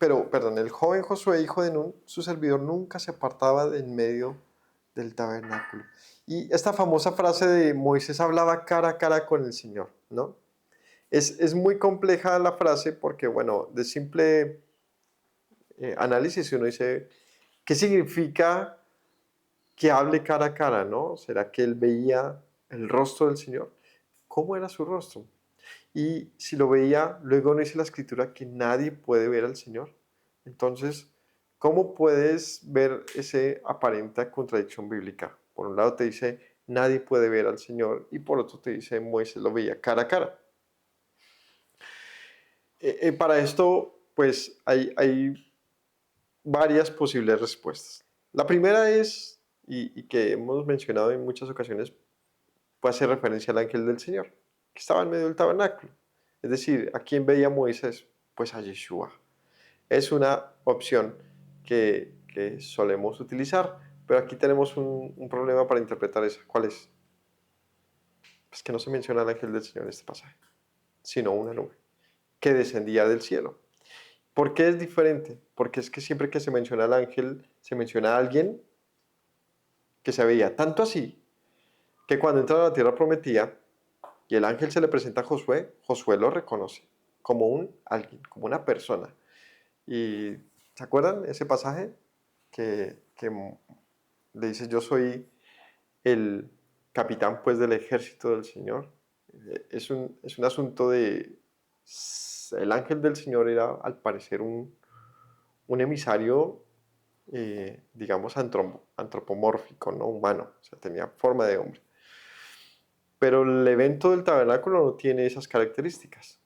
perdón, el joven Josué, hijo de Nun, su servidor, nunca se apartaba de en medio del tabernáculo. Y esta famosa frase de Moisés hablaba cara a cara con el Señor, ¿no? Es muy compleja la frase porque, bueno, de simple análisis uno dice, ¿qué significa que hable cara a cara, no? ¿Será que él veía el rostro del Señor? ¿Cómo era su rostro? Y si lo veía, luego no dice la escritura que nadie puede ver al Señor. Entonces, ¿cómo puedes ver esa aparente contradicción bíblica? Por un lado te dice, nadie puede ver al Señor, y por otro te dice, Moisés lo veía cara a cara. Para esto, pues hay varias posibles respuestas. La primera es, y que hemos mencionado en muchas ocasiones, puede hacer referencia al ángel del Señor, que estaba en medio del tabernáculo. Es decir, ¿a quién veía Moisés? Pues a Yeshua. Es una opción que solemos utilizar, pero aquí tenemos un problema para interpretar eso. ¿Cuál es? Pues que no se menciona al ángel del Señor en este pasaje, sino una nube que descendía del cielo. ¿Por qué es diferente? Porque es que siempre que se menciona al ángel, se menciona a alguien que se veía. Tanto así que cuando entra a la tierra prometida y el ángel se le presenta a Josué, Josué lo reconoce como un alguien, como una persona. ¿Y se acuerdan ese pasaje que le dice yo soy el capitán pues del ejército del Señor? Es un asunto de... El ángel del Señor era al parecer un emisario, digamos, antropomórfico, no humano, o sea, tenía forma de hombre. Pero el evento del tabernáculo no tiene esas características.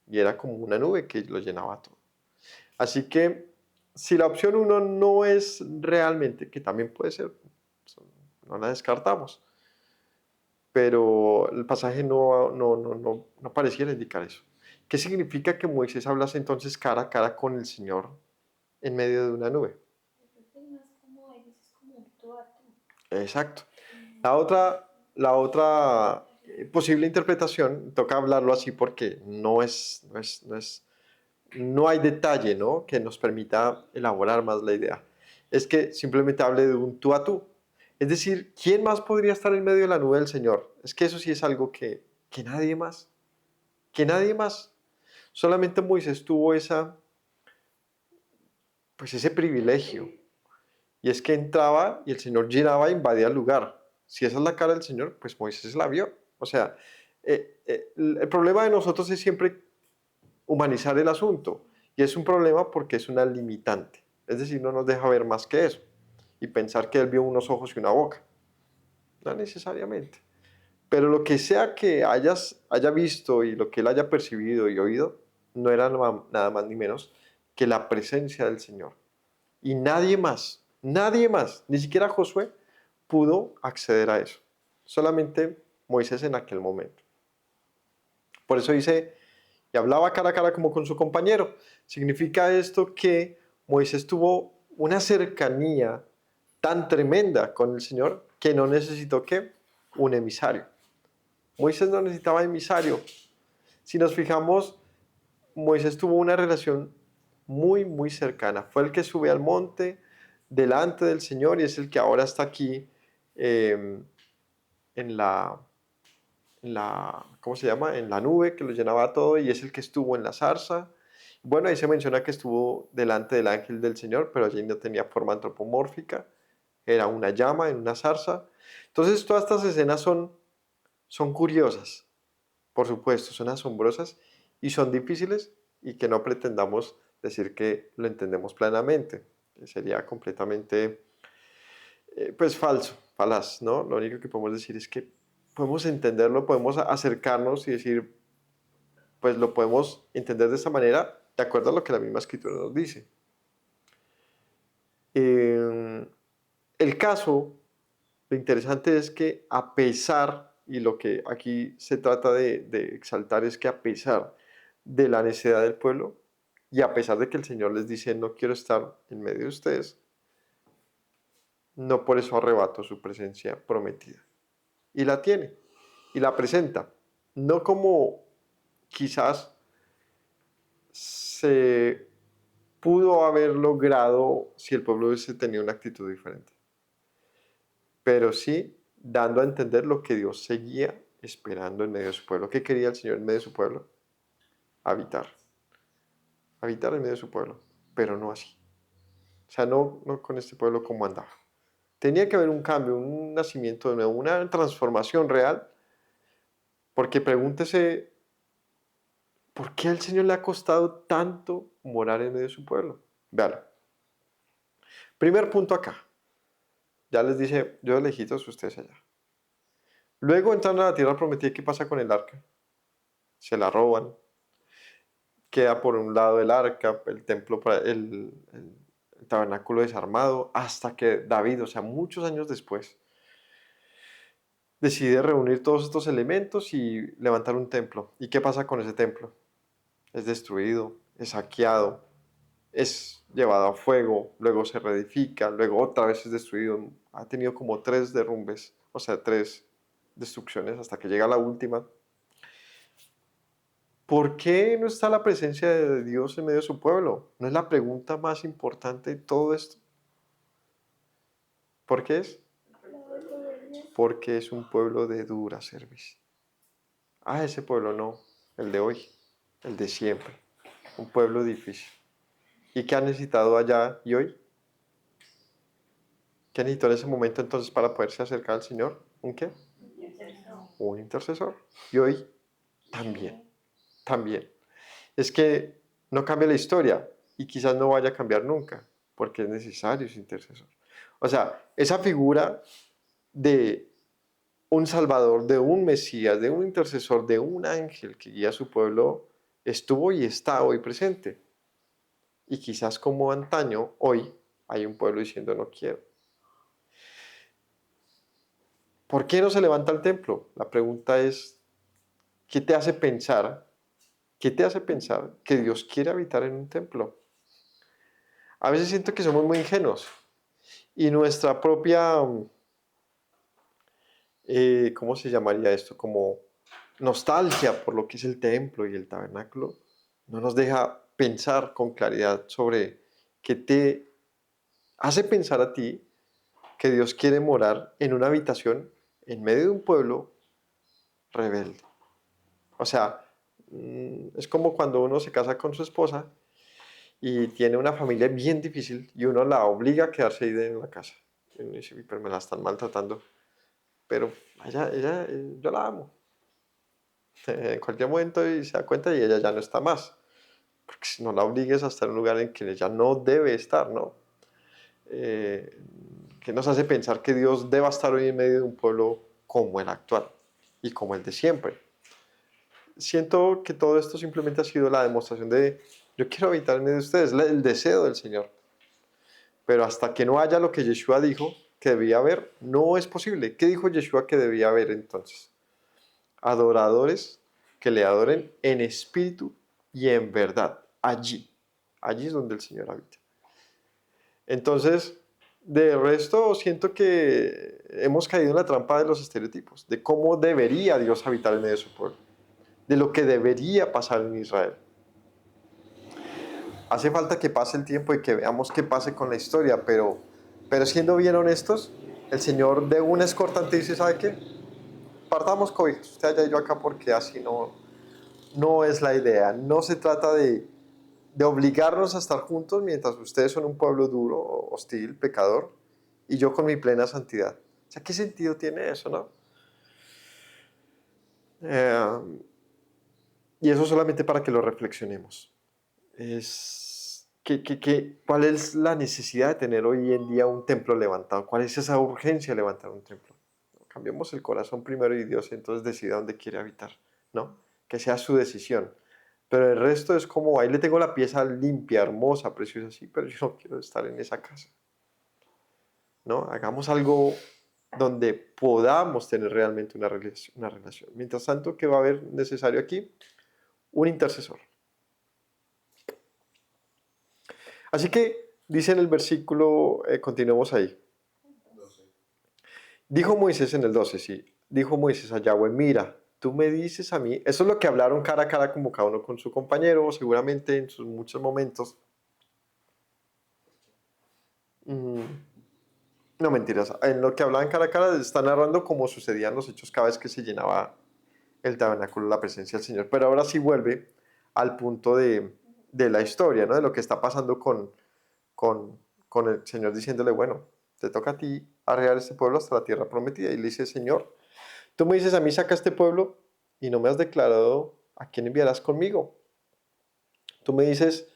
Y era como una nube que lo llenaba todo. Así que si la opción 1 no es realmente, que también puede ser, no la descartamos, pero el pasaje no pareciera indicar eso. ¿Qué significa que Moisés hablase entonces cara a cara con el Señor en medio de una nube? Exacto. La otra posible interpretación, toca hablarlo así porque no hay detalle, ¿no?, que nos permita elaborar más la idea. Es que simplemente hable de un tú a tú. Es decir, ¿quién más podría estar en medio de la nube del Señor? Es que eso sí es algo que nadie más, que nadie más. Solamente Moisés tuvo pues ese privilegio. Y es que entraba y el Señor giraba e invadía el lugar. Si esa es la cara del Señor, pues Moisés la vio. O sea, el problema de nosotros es siempre humanizar el asunto. Y es un problema porque es una limitante. Es decir, no nos deja ver más que eso. Y pensar que Él vio unos ojos y una boca. No necesariamente. Pero lo que sea que haya visto y lo que Él haya percibido y oído, no era nada más ni menos que la presencia del Señor. Y nadie más, ni siquiera Josué pudo acceder a eso. Solamente Moisés en aquel momento. Por eso dice, y hablaba cara a cara como con su compañero. Significa esto que Moisés tuvo una cercanía tan tremenda con el Señor que no necesitó ¿qué? Un emisario. Moisés no necesitaba emisario. Si nos fijamos, Moisés tuvo una relación muy, muy cercana. Fue el que sube al monte delante del Señor y es el que ahora está aquí eh, en ¿cómo se llama? En la nube que lo llenaba todo y es el que estuvo en la zarza. Bueno, ahí se menciona que estuvo delante del ángel del Señor, pero allí no tenía forma antropomórfica. Era una llama en una zarza. Entonces, todas estas escenas son curiosas, por supuesto, son asombrosas y son difíciles y que no pretendamos decir que lo entendemos plenamente. Sería completamente, pues, falaz, ¿no? Lo único que podemos decir es que podemos entenderlo, podemos acercarnos y decir, pues lo podemos entender de esta manera, de acuerdo a lo que la misma escritura nos dice. El caso, lo interesante es que a pesar, y lo que aquí se trata de exaltar es que a pesar de la necedad del pueblo, y a pesar de que el Señor les dice, no quiero estar en medio de ustedes, no por eso arrebato su presencia prometida. Y la tiene, y la presenta, no como quizás se pudo haber logrado si el pueblo hubiese tenido una actitud diferente, pero sí dando a entender lo que Dios seguía esperando en medio de su pueblo. ¿Qué quería el Señor en medio de su pueblo? Habitar. Habitar en medio de su pueblo, pero no así. O sea, no con este pueblo como andaba. Tenía que haber un cambio, un nacimiento de nuevo, una transformación real, porque pregúntese, ¿por qué al Señor le ha costado tanto morar en medio de su pueblo? Véalo. Primer punto acá. Ya les dice, yo lejitos, ustedes allá. Luego entran a la tierra prometida, ¿qué pasa con el arca? Se la roban. Queda por un lado el arca, el templo, el tabernáculo desarmado, hasta que David, o sea, muchos años después, decide reunir todos estos elementos y levantar un templo. ¿Y qué pasa con ese templo? Es destruido, es saqueado, es llevado a fuego, luego se reedifica, luego otra vez es destruido. Ha tenido como 3 derrumbes, o sea, 3 destrucciones hasta que llega la última. ¿Por qué no está la presencia de Dios en medio de su pueblo? ¿No es la pregunta más importante de todo esto? ¿Por qué es? Porque es un pueblo de dura servicio. Ese pueblo no, el de hoy, el de siempre. Un pueblo difícil. ¿Y qué ha necesitado allá y hoy? ¿Qué necesitó en ese momento entonces para poderse acercar al Señor? ¿Un qué? Un intercesor. Y hoy también. Es que no cambia la historia y quizás no vaya a cambiar nunca, porque es necesario ese intercesor. O sea, esa figura de un Salvador, de un Mesías, de un intercesor, de un ángel que guía a su pueblo, estuvo y está hoy presente. Y quizás como antaño, hoy hay un pueblo diciendo no quiero. ¿Por qué no se levanta el templo? La pregunta es, ¿qué te hace pensar ¿Qué te hace pensar que Dios quiere habitar en un templo? A veces siento que somos muy ingenuos y nuestra propia, ¿cómo se llamaría esto? Como nostalgia por lo que es el templo y el tabernáculo, no nos deja pensar con claridad sobre qué te hace pensar a ti que Dios quiere morar en una habitación en medio de un pueblo rebelde. O sea, es como cuando uno se casa con su esposa y tiene una familia bien difícil y uno la obliga a quedarse ahí en la casa. Y uno dice, "Uy, pero me la están maltratando, pero yo la amo. En cualquier momento y se da cuenta y ella ya no está más. Porque si no la obligues a estar en un lugar en que ella no debe estar, ¿no? Eh, que nos hace pensar que Dios deba estar hoy en medio de un pueblo como el actual y como el de siempre. Siento que todo esto simplemente ha sido la demostración de yo quiero habitar en medio de ustedes, el deseo del Señor. Pero hasta que no haya lo que Yeshua dijo que debía haber, no es posible. ¿Qué dijo Yeshua que debía haber entonces? Adoradores que le adoren en espíritu y en verdad. Allí es donde el Señor habita. Entonces, de resto, siento que hemos caído en la trampa de los estereotipos, de cómo debería Dios habitar en medio de su pueblo, de lo que debería pasar en Israel. Hace falta que pase el tiempo y que veamos qué pase con la historia, pero siendo bien honestos, el Señor de una es cortante y dice, ¿sabe qué? Partamos cobijas, usted allá y yo acá porque así no es la idea. No se trata de obligarnos a estar juntos mientras ustedes son un pueblo duro, hostil, pecador, y yo con mi plena santidad. O sea, ¿qué sentido tiene eso, no? Eh, y eso solamente para que lo reflexionemos. ¿Cuál es la necesidad de tener hoy en día un templo levantado? ¿Cuál es esa urgencia de levantar un templo? Cambiemos el corazón primero y Dios entonces decida dónde quiere habitar, ¿no? Que sea su decisión. Pero el resto es como, ahí le tengo la pieza limpia, hermosa, preciosa, sí, pero yo no quiero estar en esa casa, ¿no? Hagamos algo donde podamos tener realmente una relación. Mientras tanto, ¿qué va a haber necesario aquí? Un intercesor. Así que dice en el versículo, continuemos ahí. 12. Dijo Moisés en el 12, sí. Dijo Moisés a Yahweh, mira, tú me dices a mí, eso es lo que hablaron cara a cara como cada uno con su compañero, seguramente en sus muchos momentos. No mentiras, en lo que hablaban cara a cara está narrando cómo sucedían los hechos cada vez que se llenaba el tabernáculo, la presencia del Señor. Pero ahora sí vuelve al punto de la historia, ¿no? De lo que está pasando con, con el Señor diciéndole, bueno, te toca a ti arrear este pueblo hasta la tierra prometida. Y le dice, Señor, tú me dices a mí, saca este pueblo y no me has declarado a quién enviarás conmigo. Tú me dices,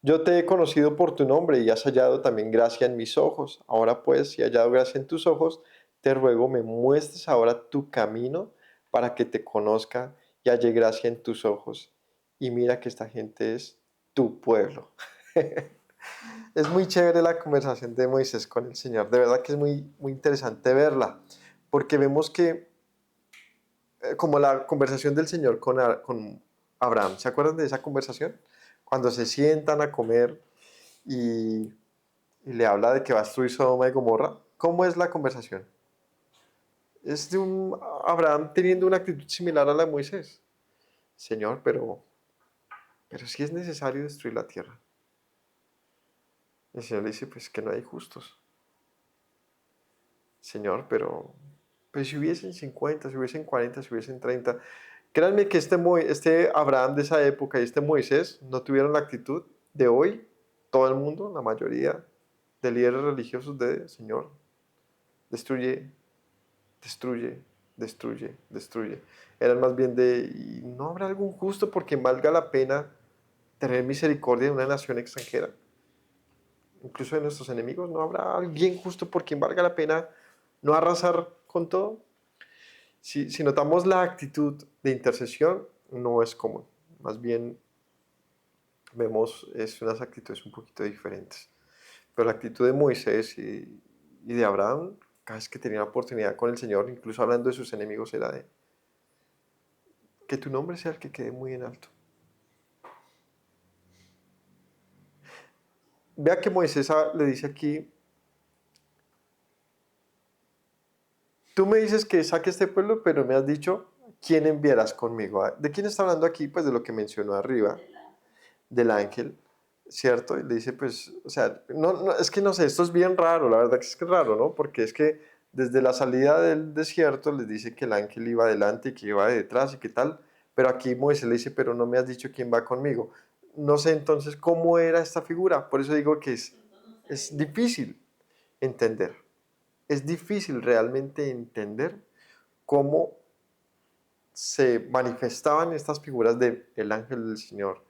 yo te he conocido por tu nombre y has hallado también gracia en mis ojos. Ahora pues, si he hallado gracia en tus ojos, te ruego me muestres ahora tu camino para que te conozca y halle gracia en tus ojos. Y mira que esta gente es tu pueblo. Es muy chévere la conversación de Moisés con el Señor. De verdad que es muy interesante verla, porque vemos que, como la conversación del Señor con Abraham, ¿se acuerdan de esa conversación? Cuando se sientan a comer y le habla de que va a destruir Sodoma y Gomorra. ¿Cómo es la conversación? Es de un Abraham teniendo una actitud similar a la de Moisés. Señor, pero si es necesario destruir la tierra. El Señor le dice, pues que no hay justos. Señor, pero si hubiesen 50, si hubiesen 40, si hubiesen 30. Créanme que este Abraham de esa época y este Moisés no tuvieron la actitud de hoy, todo el mundo, la mayoría de líderes religiosos de Señor, destruye, destruye, destruye, destruye. Eran más bien ¿y no habrá algún justo por quien valga la pena tener misericordia de una nación extranjera? Incluso de nuestros enemigos, ¿no habrá alguien justo por quien valga la pena no arrasar con todo? Si notamos la actitud de intercesión, no es común. Más bien vemos unas actitudes un poquito diferentes. Pero la actitud de Moisés y de Abraham, cada vez que tenía la oportunidad con el Señor, incluso hablando de sus enemigos, era de que tu nombre sea el que quede muy en alto. vea que Moisés le dice aquí, tú me dices que saque este pueblo, pero me has dicho, ¿quién enviarás conmigo? ¿De quién está hablando aquí? Pues de lo que mencionó arriba, del ángel, ¿cierto? Y le dice, pues, o sea, es que no sé, esto es bien raro, la verdad que es raro, ¿no? Porque es que desde la salida del desierto les dice que el ángel iba adelante y que iba detrás y qué tal, pero aquí Moisés le dice, pero no me has dicho quién va conmigo. No sé entonces cómo era esta figura, por eso digo que es difícil entender, es difícil realmente entender cómo se manifestaban estas figuras del ángel del Señor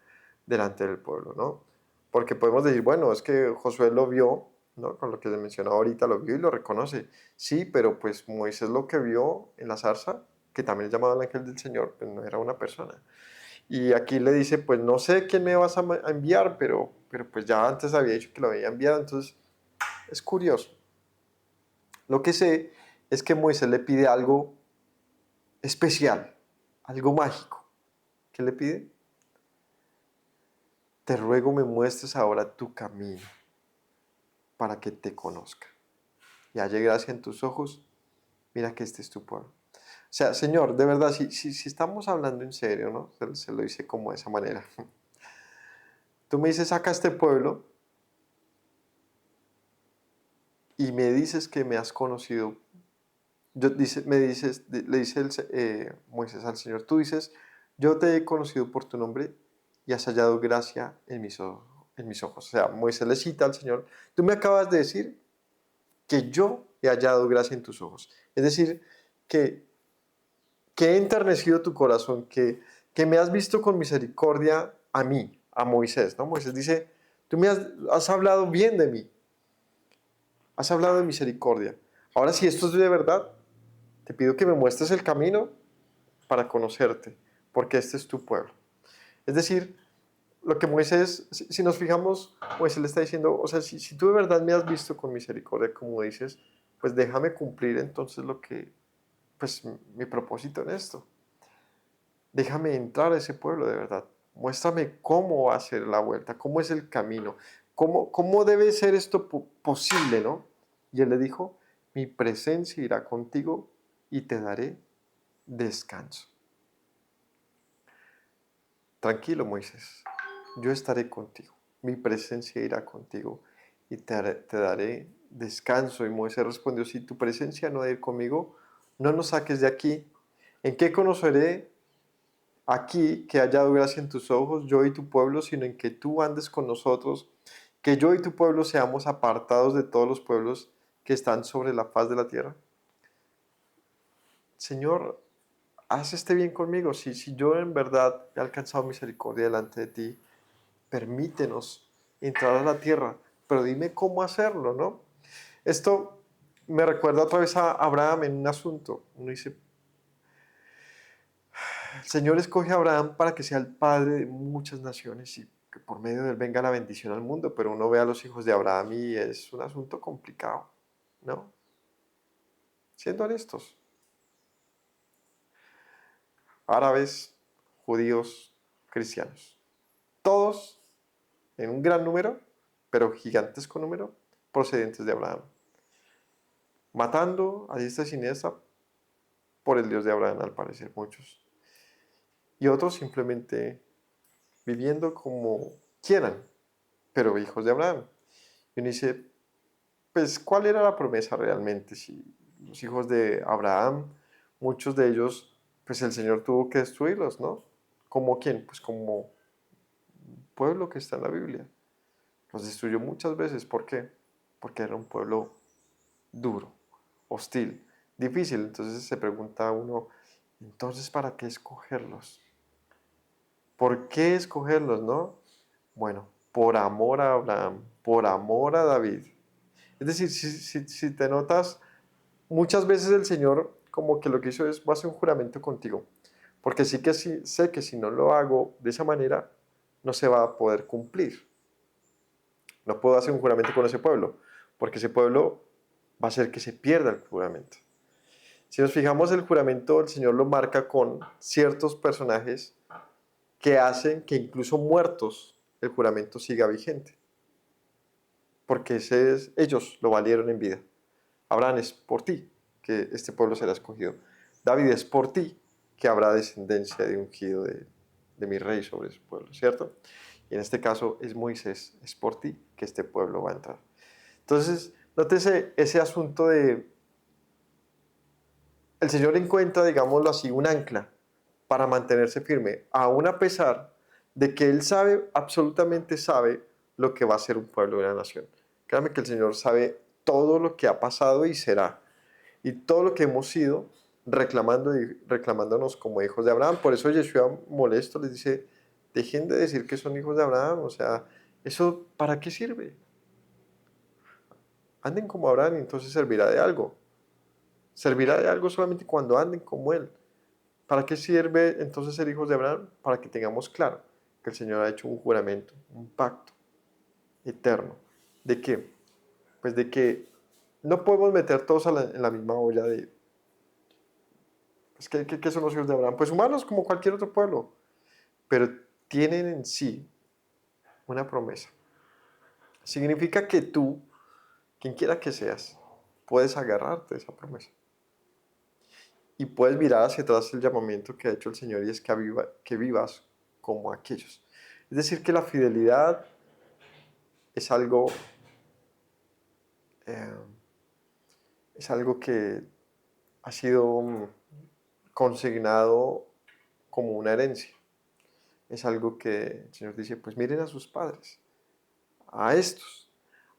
delante del pueblo, ¿no? Porque podemos decir, bueno, es que Josué lo vio, ¿no? Con lo que le mencionaba ahorita, lo vio y lo reconoce. Sí, pero pues Moisés lo que vio en la zarza, que también es llamado el ángel del Señor, pues no era una persona. Y aquí le dice, pues no sé quién me vas a enviar, pero pues ya antes había dicho que lo había enviado, entonces es curioso. Lo que sé es que Moisés le pide algo especial, algo mágico. ¿Qué le pide? Te ruego me muestres ahora tu camino para que te conozca. Y halle gracia en tus ojos, mira que este es tu pueblo. O sea, Señor, de verdad, si estamos hablando en serio, ¿no? Se lo dice como de esa manera. Tú me dices, saca a este pueblo y me dices que me has conocido. Le dice Moisés al Señor, tú dices, yo te he conocido por tu nombre y has hallado gracia en mis ojos. O sea, Moisés le cita al Señor, tú me acabas de decir que yo he hallado gracia en tus ojos. Es decir, que, que he enternecido tu corazón, que me has visto con misericordia a mí, a Moisés, ¿no? Moisés dice, tú me has hablado bien de mí, has hablado de misericordia. Ahora, si esto es de verdad, te pido que me muestres el camino para conocerte, porque este es tu pueblo. Es decir, lo que Moisés, si nos fijamos, Moisés le está diciendo, o sea, si tú de verdad me has visto con misericordia, como dices, pues déjame cumplir entonces pues mi propósito en esto. Déjame entrar a ese pueblo de verdad. Muéstrame cómo va a ser la vuelta, cómo es el camino, cómo debe ser esto posible, ¿no? Y él le dijo, mi presencia irá contigo y te daré descanso. Tranquilo, Moisés, yo estaré contigo. Mi presencia irá contigo y te daré descanso. Y Moisés respondió, si tu presencia no ha de ir conmigo, no nos saques de aquí. ¿En qué conoceré aquí que haya hallado gracia en tus ojos, yo y tu pueblo, sino en que tú andes con nosotros, que yo y tu pueblo seamos apartados de todos los pueblos que están sobre la faz de la tierra? Señor, haz este bien conmigo. Si yo en verdad he alcanzado misericordia delante de ti, permítenos entrar a la tierra, pero dime cómo hacerlo, ¿no? Esto me recuerda otra vez a Abraham en un asunto. Uno dice, el Señor escoge a Abraham para que sea el padre de muchas naciones y que por medio de él venga la bendición al mundo, pero uno ve a los hijos de Abraham y es un asunto complicado, ¿no? Siendo honestos, árabes, judíos, cristianos, todos en un gran número, pero gigantesco número, procedentes de Abraham, matando a diestra y siniestra por el Dios de Abraham, al parecer muchos, y otros simplemente viviendo como quieran, pero hijos de Abraham. Y uno dice, pues, ¿cuál era la promesa realmente? Si los hijos de Abraham, muchos de ellos, pues el Señor tuvo que destruirlos, ¿no? ¿Como quién? Pues como pueblo que está en la Biblia. Los destruyó muchas veces. ¿Por qué? Porque era un pueblo duro, hostil, difícil. Entonces se pregunta uno, entonces, ¿para qué escogerlos? ¿Por qué escogerlos, no? Bueno, por amor a Abraham, por amor a David. Es decir, si te notas, muchas veces el Señor como que lo que hizo es, voy a hacer un juramento contigo, porque sí sé que si no lo hago de esa manera, no se va a poder cumplir. No puedo hacer un juramento con ese pueblo, porque ese pueblo va a hacer que se pierda el juramento. Si nos fijamos, el juramento el Señor lo marca con ciertos personajes que hacen que incluso muertos el juramento siga vigente. porque ellos lo valieron en vida. Abraham, es por ti que este pueblo será escogido. David, es por ti que habrá descendencia de ungido de mi rey sobre su pueblo, ¿cierto? Y en este caso es Moisés, es por ti que este pueblo va a entrar. Entonces, nótese ese asunto de, el Señor encuentra, digámoslo así, un ancla para mantenerse firme, aún a pesar de que Él sabe, absolutamente sabe, lo que va a ser un pueblo y una nación. Créame que el Señor sabe todo lo que ha pasado y será, y todo lo que hemos sido reclamando y reclamándonos como hijos de Abraham. Por eso Yeshua molesto les dice, dejen de decir que son hijos de Abraham, o sea, ¿eso para qué sirve? Anden como Abraham y entonces servirá de algo. Servirá de algo solamente cuando anden como Él. ¿Para qué sirve entonces ser hijos de Abraham? Para que tengamos claro que el Señor ha hecho un juramento, un pacto eterno. ¿De qué? Pues de que no podemos meter todos en la misma olla de... Pues, ¿qué son los hijos de Abraham? Pues humanos como cualquier otro pueblo, pero tienen en sí una promesa. Significa que tú, quien quiera que seas, puedes agarrarte de esa promesa. Y puedes mirar hacia atrás el llamamiento que ha hecho el Señor y es que vivas como aquellos. Es decir, que la fidelidad es algo, eh, es algo que ha sido consignado como una herencia. Es algo que el Señor dice, pues miren a sus padres, a estos,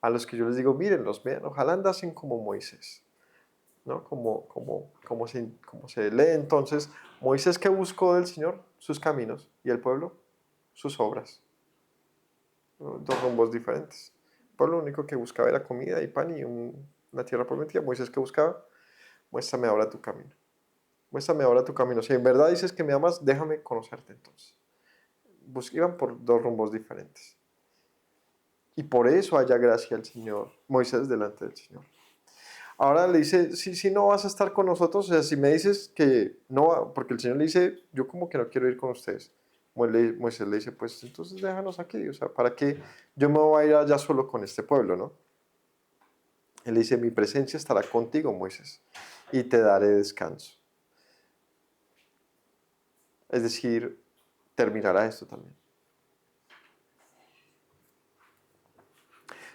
a los que yo les digo, mírenlos, vean, ojalá andasen como Moisés, ¿no? Como se lee entonces, Moisés, que buscó del Señor sus caminos y el pueblo sus obras, ¿no? Dos rumbos diferentes. El pueblo lo único que buscaba era comida y pan y una tierra prometida. Moisés, que buscaba, muéstrame ahora tu camino. Muéstrame ahora tu camino. Si en verdad dices que me amas, déjame conocerte entonces. Iban por dos rumbos diferentes. Y por eso haya gracia al Señor, Moisés delante del Señor. Ahora le dice, si no vas a estar con nosotros, o sea, si me dices que no, porque el Señor le dice, yo como que no quiero ir con ustedes. Moisés le dice, pues entonces déjanos aquí, o sea, ¿para qué yo me voy a ir allá solo con este pueblo, no? Él le dice, mi presencia estará contigo, Moisés, y te daré descanso. Es decir, terminará esto también.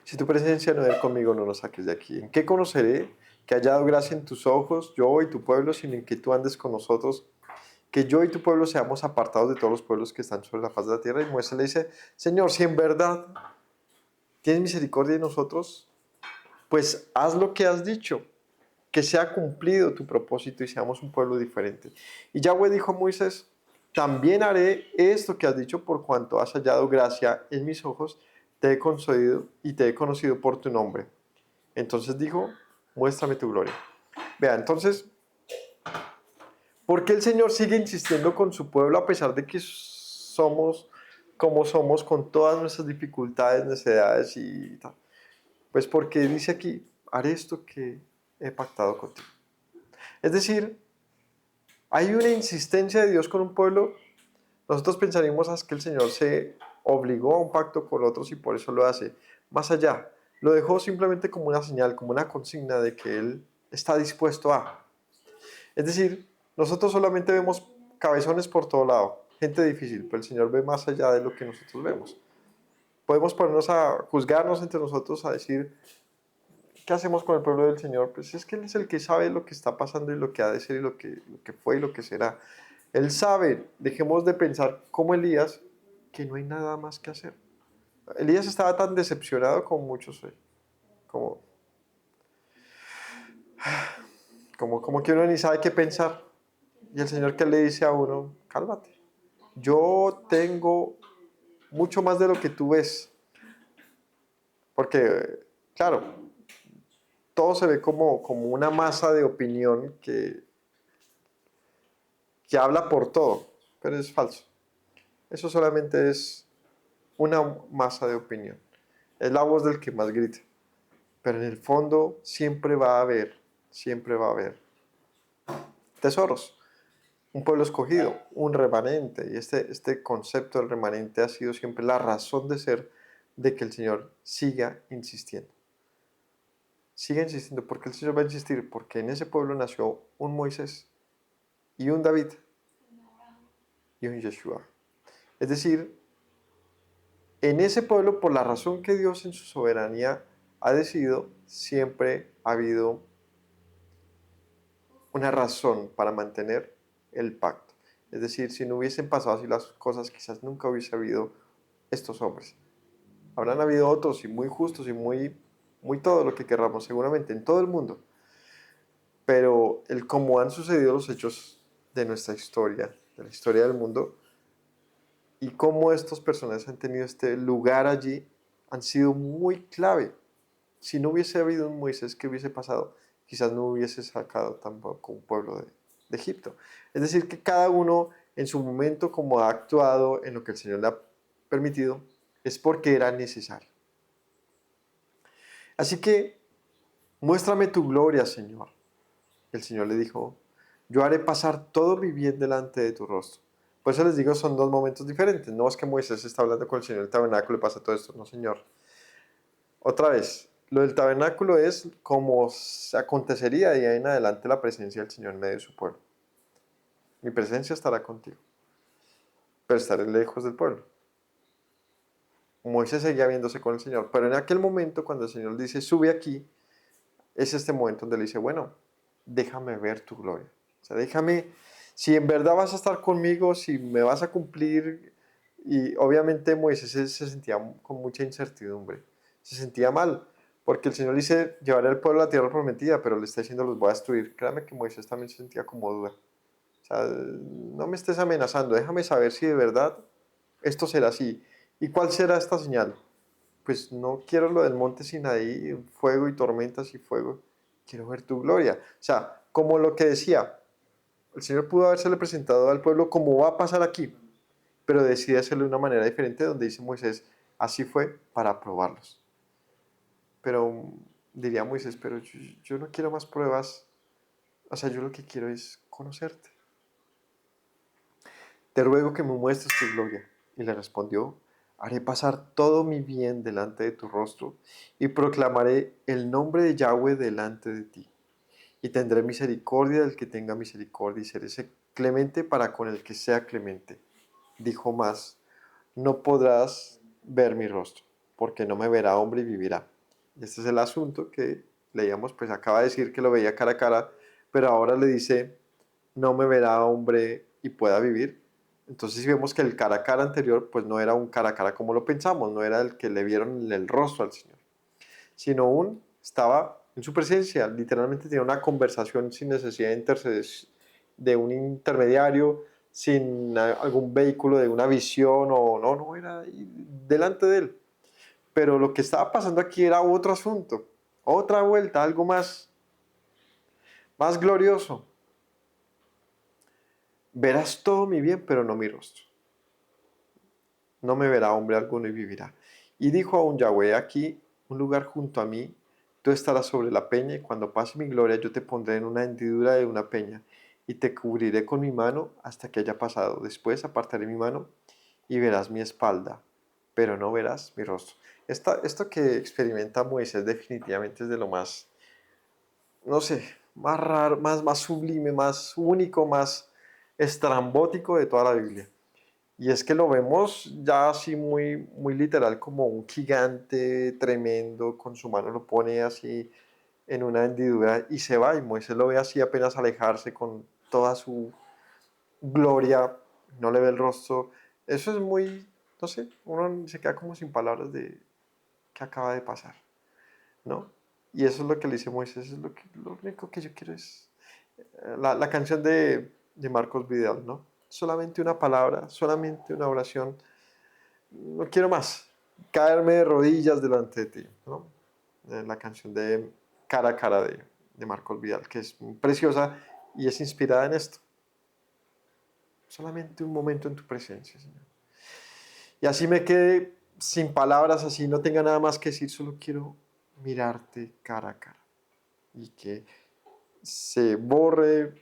Si tu presencia no es conmigo, no nos saques de aquí. ¿En qué conoceré que haya dado gracia en tus ojos, yo y tu pueblo, sin en que tú andes con nosotros? Que yo y tu pueblo seamos apartados de todos los pueblos que están sobre la faz de la tierra. Y Moisés le dice, Señor, si en verdad tienes misericordia de nosotros, pues haz lo que has dicho, que sea cumplido tu propósito y seamos un pueblo diferente. Y Yahweh dijo a Moisés, también haré esto que has dicho por cuanto has hallado gracia en mis ojos, te he concedido y te he conocido por tu nombre. Entonces dijo, muéstrame tu gloria. Vea, entonces, ¿por qué el Señor sigue insistiendo con su pueblo a pesar de que somos como somos con todas nuestras dificultades, necesidades y tal? Pues porque dice aquí, haré esto que he pactado contigo. Es decir, hay una insistencia de Dios con un pueblo. Nosotros pensaríamos que el Señor se obligó a un pacto con otros y por eso lo hace. Más allá, lo dejó simplemente como una señal, como una consigna de que Él está dispuesto a. Es decir, nosotros solamente vemos cabezones por todo lado, gente difícil, pero el Señor ve más allá de lo que nosotros vemos. Podemos ponernos a juzgarnos entre nosotros, a decir, ¿qué hacemos con el pueblo del Señor? Pues es que Él es el que sabe lo que está pasando y lo que ha de ser y lo que fue y lo que será. Él sabe, dejemos de pensar como Elías, que no hay nada más que hacer. Elías estaba tan decepcionado como muchos hoy, como, como que uno ni sabe qué pensar. Y el Señor, que le dice a uno, cálmate. Yo tengo mucho más de lo que tú ves. Porque, claro, todo se ve como una masa de opinión que habla por todo, pero es falso. Eso solamente es una masa de opinión. Es la voz del que más grita. Pero en el fondo siempre va a haber tesoros. Un pueblo escogido, un remanente. Y este concepto del remanente ha sido siempre la razón de ser de que el Señor siga insistiendo. Siga insistiendo. ¿Por qué el Señor va a insistir? Porque en ese pueblo nació un Moisés y un David y un Yeshua. Es decir, en ese pueblo, por la razón que Dios en su soberanía ha decidido, siempre ha habido una razón para mantener el pacto. Es decir, si no hubiesen pasado así las cosas, quizás nunca hubiese habido estos hombres. Habrán habido otros y muy justos y muy todo lo que querramos, seguramente, en todo el mundo. Pero el cómo han sucedido los hechos de nuestra historia, de la historia del mundo, y cómo estos personajes han tenido este lugar allí, han sido muy clave. Si no hubiese habido un Moisés, ¿qué hubiese pasado? Quizás no hubiese sacado tampoco un pueblo de Egipto. Es decir, que cada uno en su momento, como ha actuado en lo que el Señor le ha permitido, es porque era necesario. Así que, muéstrame tu gloria, Señor. El Señor le dijo, yo haré pasar todo mi bien delante de tu rostro. Por eso les digo, son dos momentos diferentes. No es que Moisés está hablando con el Señor en el tabernáculo y pasa todo esto. No, Señor. Otra vez, lo del tabernáculo es como acontecería de ahí en adelante la presencia del Señor en medio de su pueblo. Mi presencia estará contigo, pero estaré lejos del pueblo. Moisés seguía viéndose con el Señor, pero en aquel momento cuando el Señor dice, sube aquí, es este momento donde le dice, bueno, déjame ver tu gloria. O sea, déjame, si en verdad vas a estar conmigo, si me vas a cumplir. Y obviamente Moisés se sentía con mucha incertidumbre, se sentía mal, porque el Señor dice, llevaré al pueblo a la tierra prometida, pero le está diciendo, los voy a destruir. Créame que Moisés también se sentía como duda. O sea, no me estés amenazando, déjame saber si de verdad esto será así. ¿Y cuál será esta señal? Pues no quiero lo del monte Sinaí, fuego y tormentas y fuego. Quiero ver tu gloria. O sea, como lo que decía, el Señor pudo habérsele presentado al pueblo como va a pasar aquí, pero decide hacerlo de una manera diferente donde dice Moisés, así fue para probarlos. Pero diría Moisés, pero yo no quiero más pruebas, o sea, yo lo que quiero es conocerte. Te ruego que me muestres tu gloria. Y le respondió, haré pasar todo mi bien delante de tu rostro y proclamaré el nombre de Yahweh delante de ti. Y tendré misericordia del que tenga misericordia y seré clemente para con el que sea clemente. Dijo más, no podrás ver mi rostro, porque no me verá hombre y vivirá. Y este es el asunto que leíamos, pues acaba de decir que lo veía cara a cara, pero ahora le dice, no me verá hombre y pueda vivir. Entonces si vemos que el cara a cara anterior, pues no era un cara a cara como lo pensamos, no era el que le vieron el rostro al Señor, sino estaba en su presencia, literalmente tenía una conversación sin necesidad de un intermediario, sin algún vehículo de una visión o no era ahí delante de él. Pero lo que estaba pasando aquí era otro asunto, otra vuelta, algo más glorioso. Verás todo mi bien, pero no mi rostro. No me verá hombre alguno y vivirá. Y dijo a un Yahweh, aquí, un lugar junto a mí, tú estarás sobre la peña, y cuando pase mi gloria yo te pondré en una hendidura de una peña, y te cubriré con mi mano hasta que haya pasado. Después apartaré mi mano y verás mi espalda, pero no verás mi rostro. Esto que experimenta Moisés definitivamente es de lo más, no sé, más raro, más sublime, más único, más estrambótico de toda la Biblia. Y es que lo vemos ya así muy literal, como un gigante tremendo, con su mano lo pone así en una hendidura y se va. Y Moisés lo ve así apenas alejarse con toda su gloria, no le ve el rostro. Eso es muy, no sé, uno se queda como sin palabras de qué acaba de pasar, ¿no? Y eso es lo que le dice Moisés, es lo único que yo quiero es la canción de Marcos Vidal, ¿no? Solamente una palabra, solamente una oración. No quiero más. Caerme de rodillas delante de ti, ¿no? La canción de Cara a Cara de Marcos Vidal, que es preciosa y es inspirada en esto. Solamente un momento en tu presencia, Señor. Y así me quede sin palabras, así no tenga nada más que decir, solo quiero mirarte cara a cara. Y que se borre,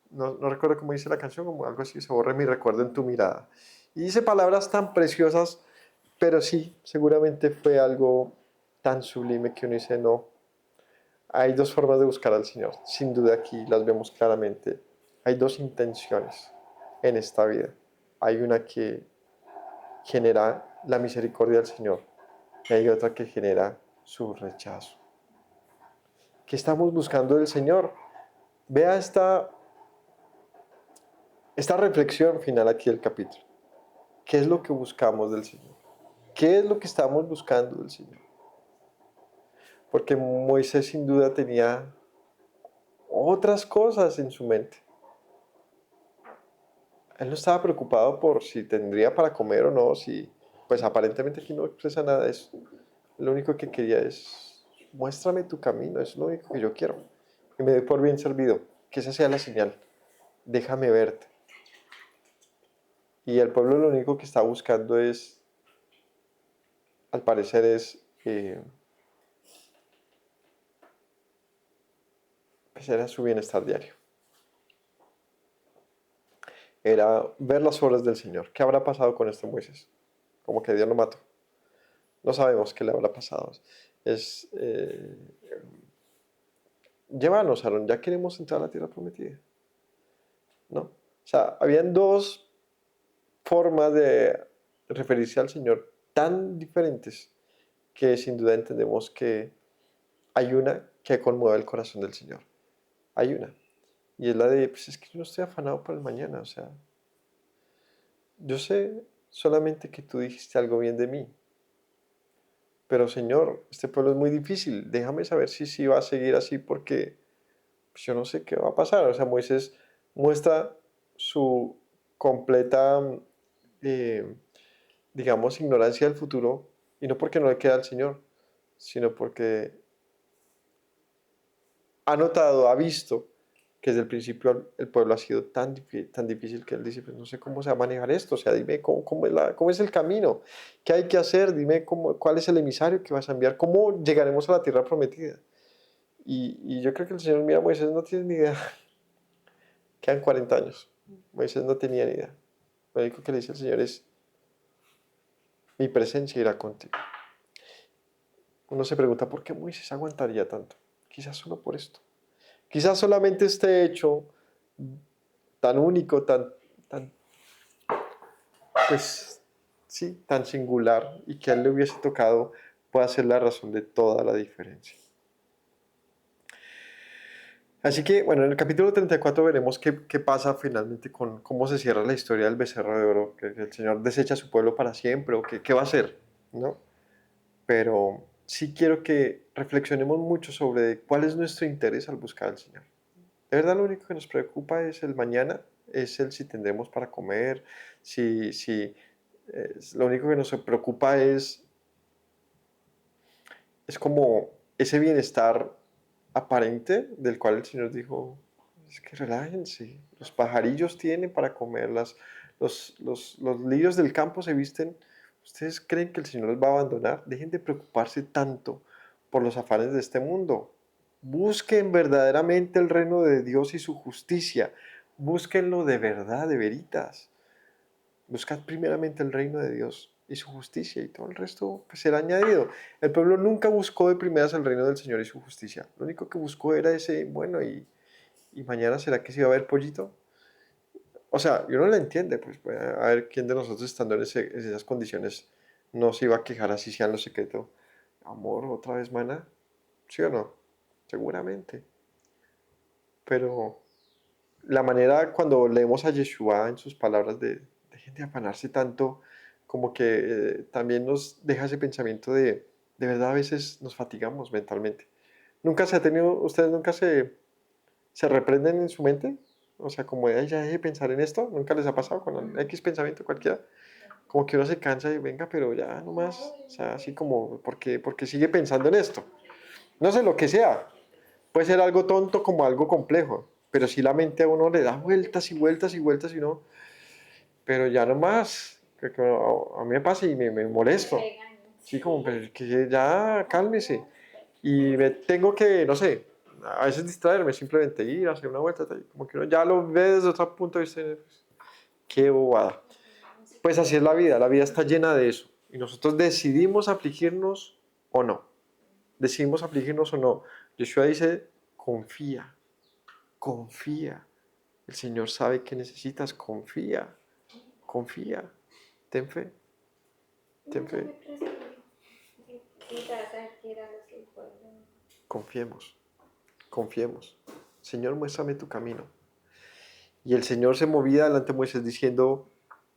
no recuerdo cómo dice la canción, como algo así, se borre mi recuerdo en tu mirada. Y dice palabras tan preciosas Pero sí, seguramente fue algo tan sublime que uno dice, no, hay dos formas de buscar al Señor. Sin duda aquí las vemos claramente. Hay dos intenciones en esta vida. Hay una que genera la misericordia del Señor y hay otra que genera su rechazo. ¿Qué estamos buscando del Señor? Vea esta reflexión final aquí del capítulo. ¿Qué es lo que buscamos del Señor? ¿Qué es lo que estamos buscando del Señor? Porque Moisés sin duda tenía otras cosas en su mente. Él no estaba preocupado por si tendría para comer o no, si, pues aparentemente aquí no expresa nada de eso. Lo único que quería es, muéstrame tu camino, es lo único que yo quiero. Y me doy por bien servido, que esa sea la señal, déjame verte. Y el pueblo lo único que está buscando es, al parecer pues era su bienestar diario. Era ver las obras del Señor. ¿Qué habrá pasado con este Moisés? Como que Dios lo mató. No sabemos qué le habrá pasado. Es, llévanos, Aarón, ya queremos entrar a la tierra prometida. ¿No? O sea, habían dos formas de referirse al Señor tan diferentes que sin duda entendemos que hay una que conmueve el corazón del Señor. Hay una. Y es la de, pues es que yo no estoy afanado para el mañana. O sea, yo sé solamente que tú dijiste algo bien de mí. Pero Señor, este pueblo es muy difícil. Déjame saber si va a seguir así porque pues, yo no sé qué va a pasar. O sea, Moisés muestra su completa, eh, digamos, ignorancia del futuro, y no porque no le queda al Señor, sino porque ha notado, ha visto que desde el principio el pueblo ha sido tan difícil que él dice, pues no sé cómo se va a manejar esto, o sea, dime cómo es el camino, qué hay que hacer, dime cuál es el emisario que vas a enviar, cómo llegaremos a la tierra prometida. Y yo creo que el Señor mira a Moisés, no tiene ni idea, quedan 40 años, Moisés no tenía ni idea. Lo único que le dice el Señor es, mi presencia irá contigo. Uno se pregunta, ¿por qué Moisés aguantaría tanto? Quizás solo por esto. Quizás solamente este hecho tan único, tan, pues, sí, tan singular y que a él le hubiese tocado pueda ser la razón de toda la diferencia. Así que, bueno, en el capítulo 34 veremos qué pasa finalmente con cómo se cierra la historia del becerro de oro, que el Señor desecha a su pueblo para siempre, o qué va a hacer, ¿no? Pero sí quiero que reflexionemos mucho sobre cuál es nuestro interés al buscar al Señor. De verdad lo único que nos preocupa es el mañana, es el si tendremos para comer, si lo único que nos preocupa es como ese bienestar aparente del cual el Señor dijo, es que relájense, los pajarillos tienen para comer, los lirios del campo se visten. ¿Ustedes creen que el Señor los va a abandonar? Dejen de preocuparse tanto por los afanes de este mundo. Busquen verdaderamente el reino de Dios y su justicia. Búsquenlo de verdad, de veritas. Buscad primeramente el reino de Dios y su justicia y todo el resto pues, será añadido. El pueblo nunca buscó de primeras el reino del Señor y su justicia. Lo único que buscó era ese, bueno, y mañana será que se va a ver pollito. O sea, yo no lo entiende, pues a ver quién de nosotros estando en esas condiciones no se iba a quejar así sea en lo secreto. Amor, otra vez, mana. ¿Sí o no? Seguramente. Pero la manera cuando leemos a Yeshua en sus palabras de dejen de afanarse tanto, como que también nos deja ese pensamiento de verdad a veces nos fatigamos mentalmente. ¿Nunca se ha tenido, ustedes nunca se reprenden en su mente? O sea, como de, "Ay, ya deje de pensar en esto, ¿nunca les ha pasado con X pensamiento cualquiera? Como que uno se cansa y venga, pero ya no más, o sea, así como, porque sigue pensando en esto. No sé, lo que sea, puede ser algo tonto como algo complejo, pero si la mente a uno le da vueltas y vueltas y vueltas y no, pero ya no más, que a mí me pasa y me molesto, sí, como pero que ya cálmese y me tengo que, no sé, a veces distraerme, simplemente ir a hacer una vuelta, como que uno ya lo ve desde otro punto de vista, pues, qué bobada. Pues así es la vida está llena de eso, Y nosotros decidimos afligirnos o no. Decidimos afligirnos o no. Yeshua dice, confía, confía. El Señor sabe que necesitas, confía, confía. Ten fe, ten fe. Confiemos, confiemos. Señor, muéstrame tu camino. Y el Señor se movía delante de Moisés diciendo,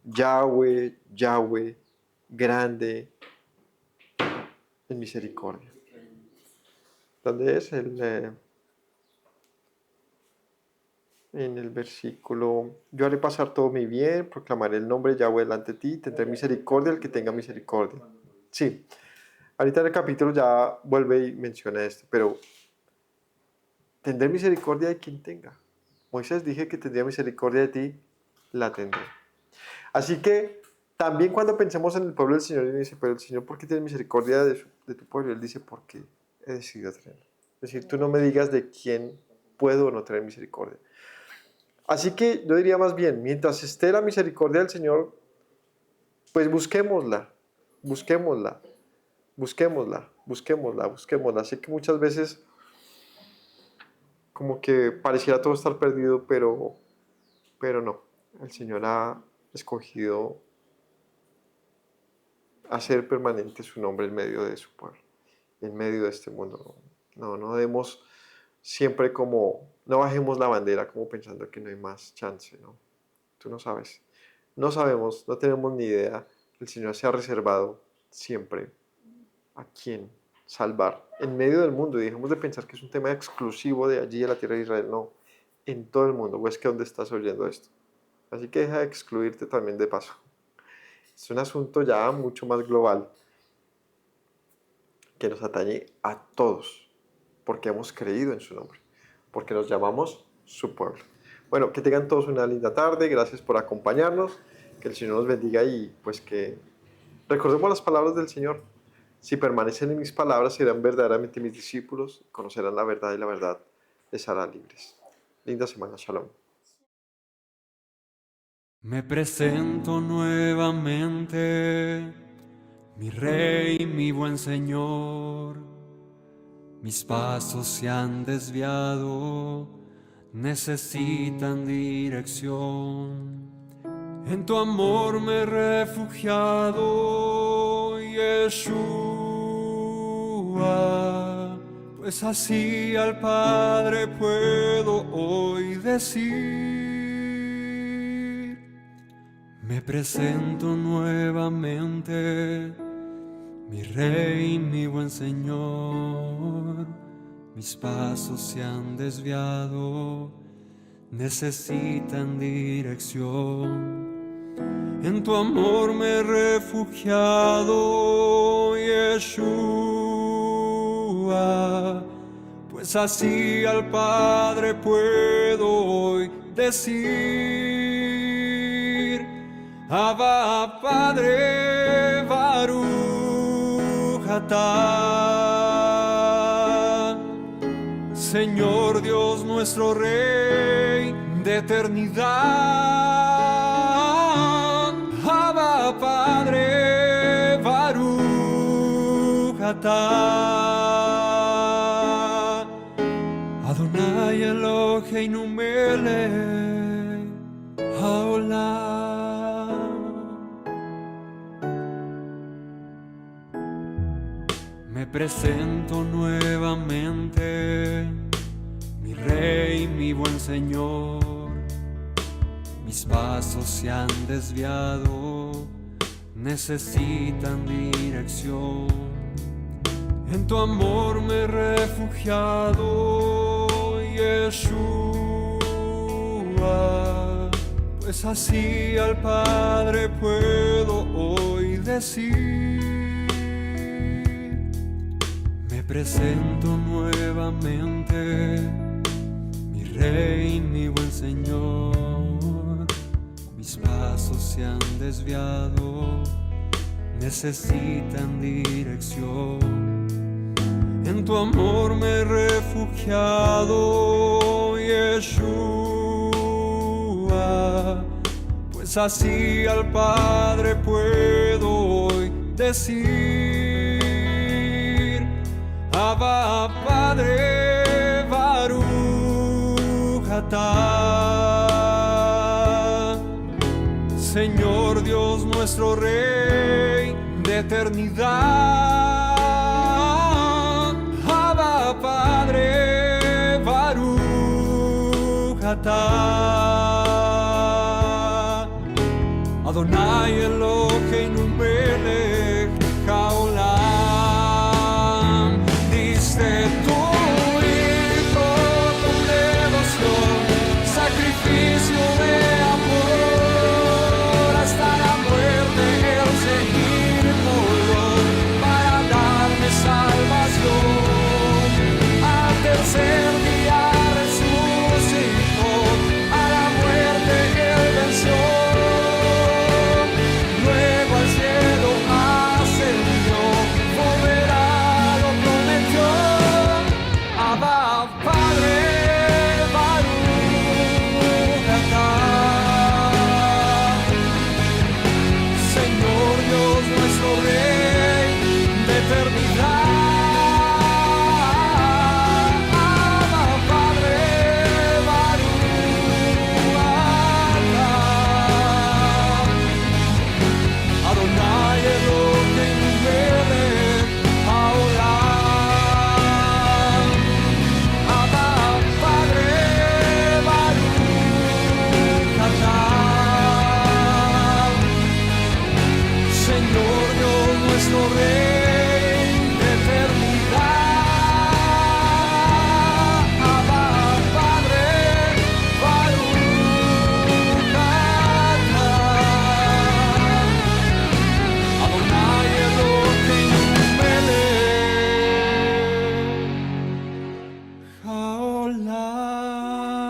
Yahweh, Yahweh, grande en misericordia. ¿Dónde es? En el versículo, yo haré pasar todo mi bien, proclamaré el nombre de Yahweh delante de ti, tendré misericordia al que tenga misericordia. Sí, ahorita en el capítulo ya vuelve y menciona esto, pero tendré misericordia de quien tenga. Moisés dije que tendría misericordia de ti, la tendré. Así que también cuando pensemos en el pueblo del Señor, y dice, pero el Señor, ¿por qué tiene misericordia de tu pueblo? Él dice, porque he decidido tenerlo. Es decir, tú no me digas de quién puedo o no tener misericordia. Así que yo diría más bien, mientras esté la misericordia del Señor, pues busquémosla, busquémosla, busquémosla, busquémosla, busquémosla. Así que muchas veces como que pareciera todo estar perdido, pero no. El Señor ha escogido hacer permanente su nombre en medio de su pueblo, en medio de este mundo. No demos siempre como, no bajemos la bandera como pensando que no hay más chance, ¿no? Tú no sabes. No sabemos, no tenemos ni idea. El Señor se ha reservado siempre a quién salvar en medio del mundo. Y dejemos de pensar que es un tema exclusivo de allí, de la tierra de Israel. No, en todo el mundo. ¿O es que dónde estás oyendo esto? Así que deja de excluirte también de paso. Es un asunto ya mucho más global que nos atañe a todos, porque hemos creído en su nombre, porque nos llamamos su pueblo. Bueno, que tengan todos una linda tarde, gracias por acompañarnos, que el Señor nos bendiga y pues que recordemos las palabras del Señor. Si permanecen en mis palabras, serán verdaderamente mis discípulos, conocerán la verdad y la verdad les hará libres. Linda semana, shalom. Me presento nuevamente, mi Rey, mi buen Señor. Mis pasos se han desviado, necesitan dirección. En tu amor me he refugiado, Yeshua, pues así al Padre puedo hoy decir. Me presento nuevamente, mi Rey, mi buen Señor. Mis pasos se han desviado, necesitan dirección. En tu amor me he refugiado, Yeshua, pues así al Padre puedo hoy decir. Abba, Padre, Baruch atah, Señor Dios nuestro Rey de eternidad. Abba, Padre, Baruch atah, Adonai Eloheinu melech haolam. Me presento nuevamente, mi Rey, mi buen Señor. Mis pasos se han desviado, necesitan dirección. En tu amor me he refugiado, Yeshua, pues así al Padre puedo hoy decir. Me presento nuevamente, mi Rey, mi buen Señor. Mis pasos se han desviado, necesitan dirección. En tu amor me he refugiado, Yeshua, pues así al Padre puedo hoy decir Abba Padre Baruch atah, Señor Dios nuestro Rey de eternidad. Abba Padre Baruch atah, Adonai Eloheinu melech haolam. Diste tu hijo con devoción, sacrificio de amor, hasta la muerte el seguir dolor para darme salvación. Al tercer día resucitó, a la muerte él venció. Luego al cielo ascendió, volverá, lo prometió. Abba Padre Baruch atah, Señor Dios nuestro Rey de eternidad. Abba Padre Baruch atah, Adonai Eloheinu melech haolam. Abba Padre Baruch atah, Señor Dios nuestro Rey de eternidad. Abba Padre Baruch atah, Adonai Eloheinu melech haolam.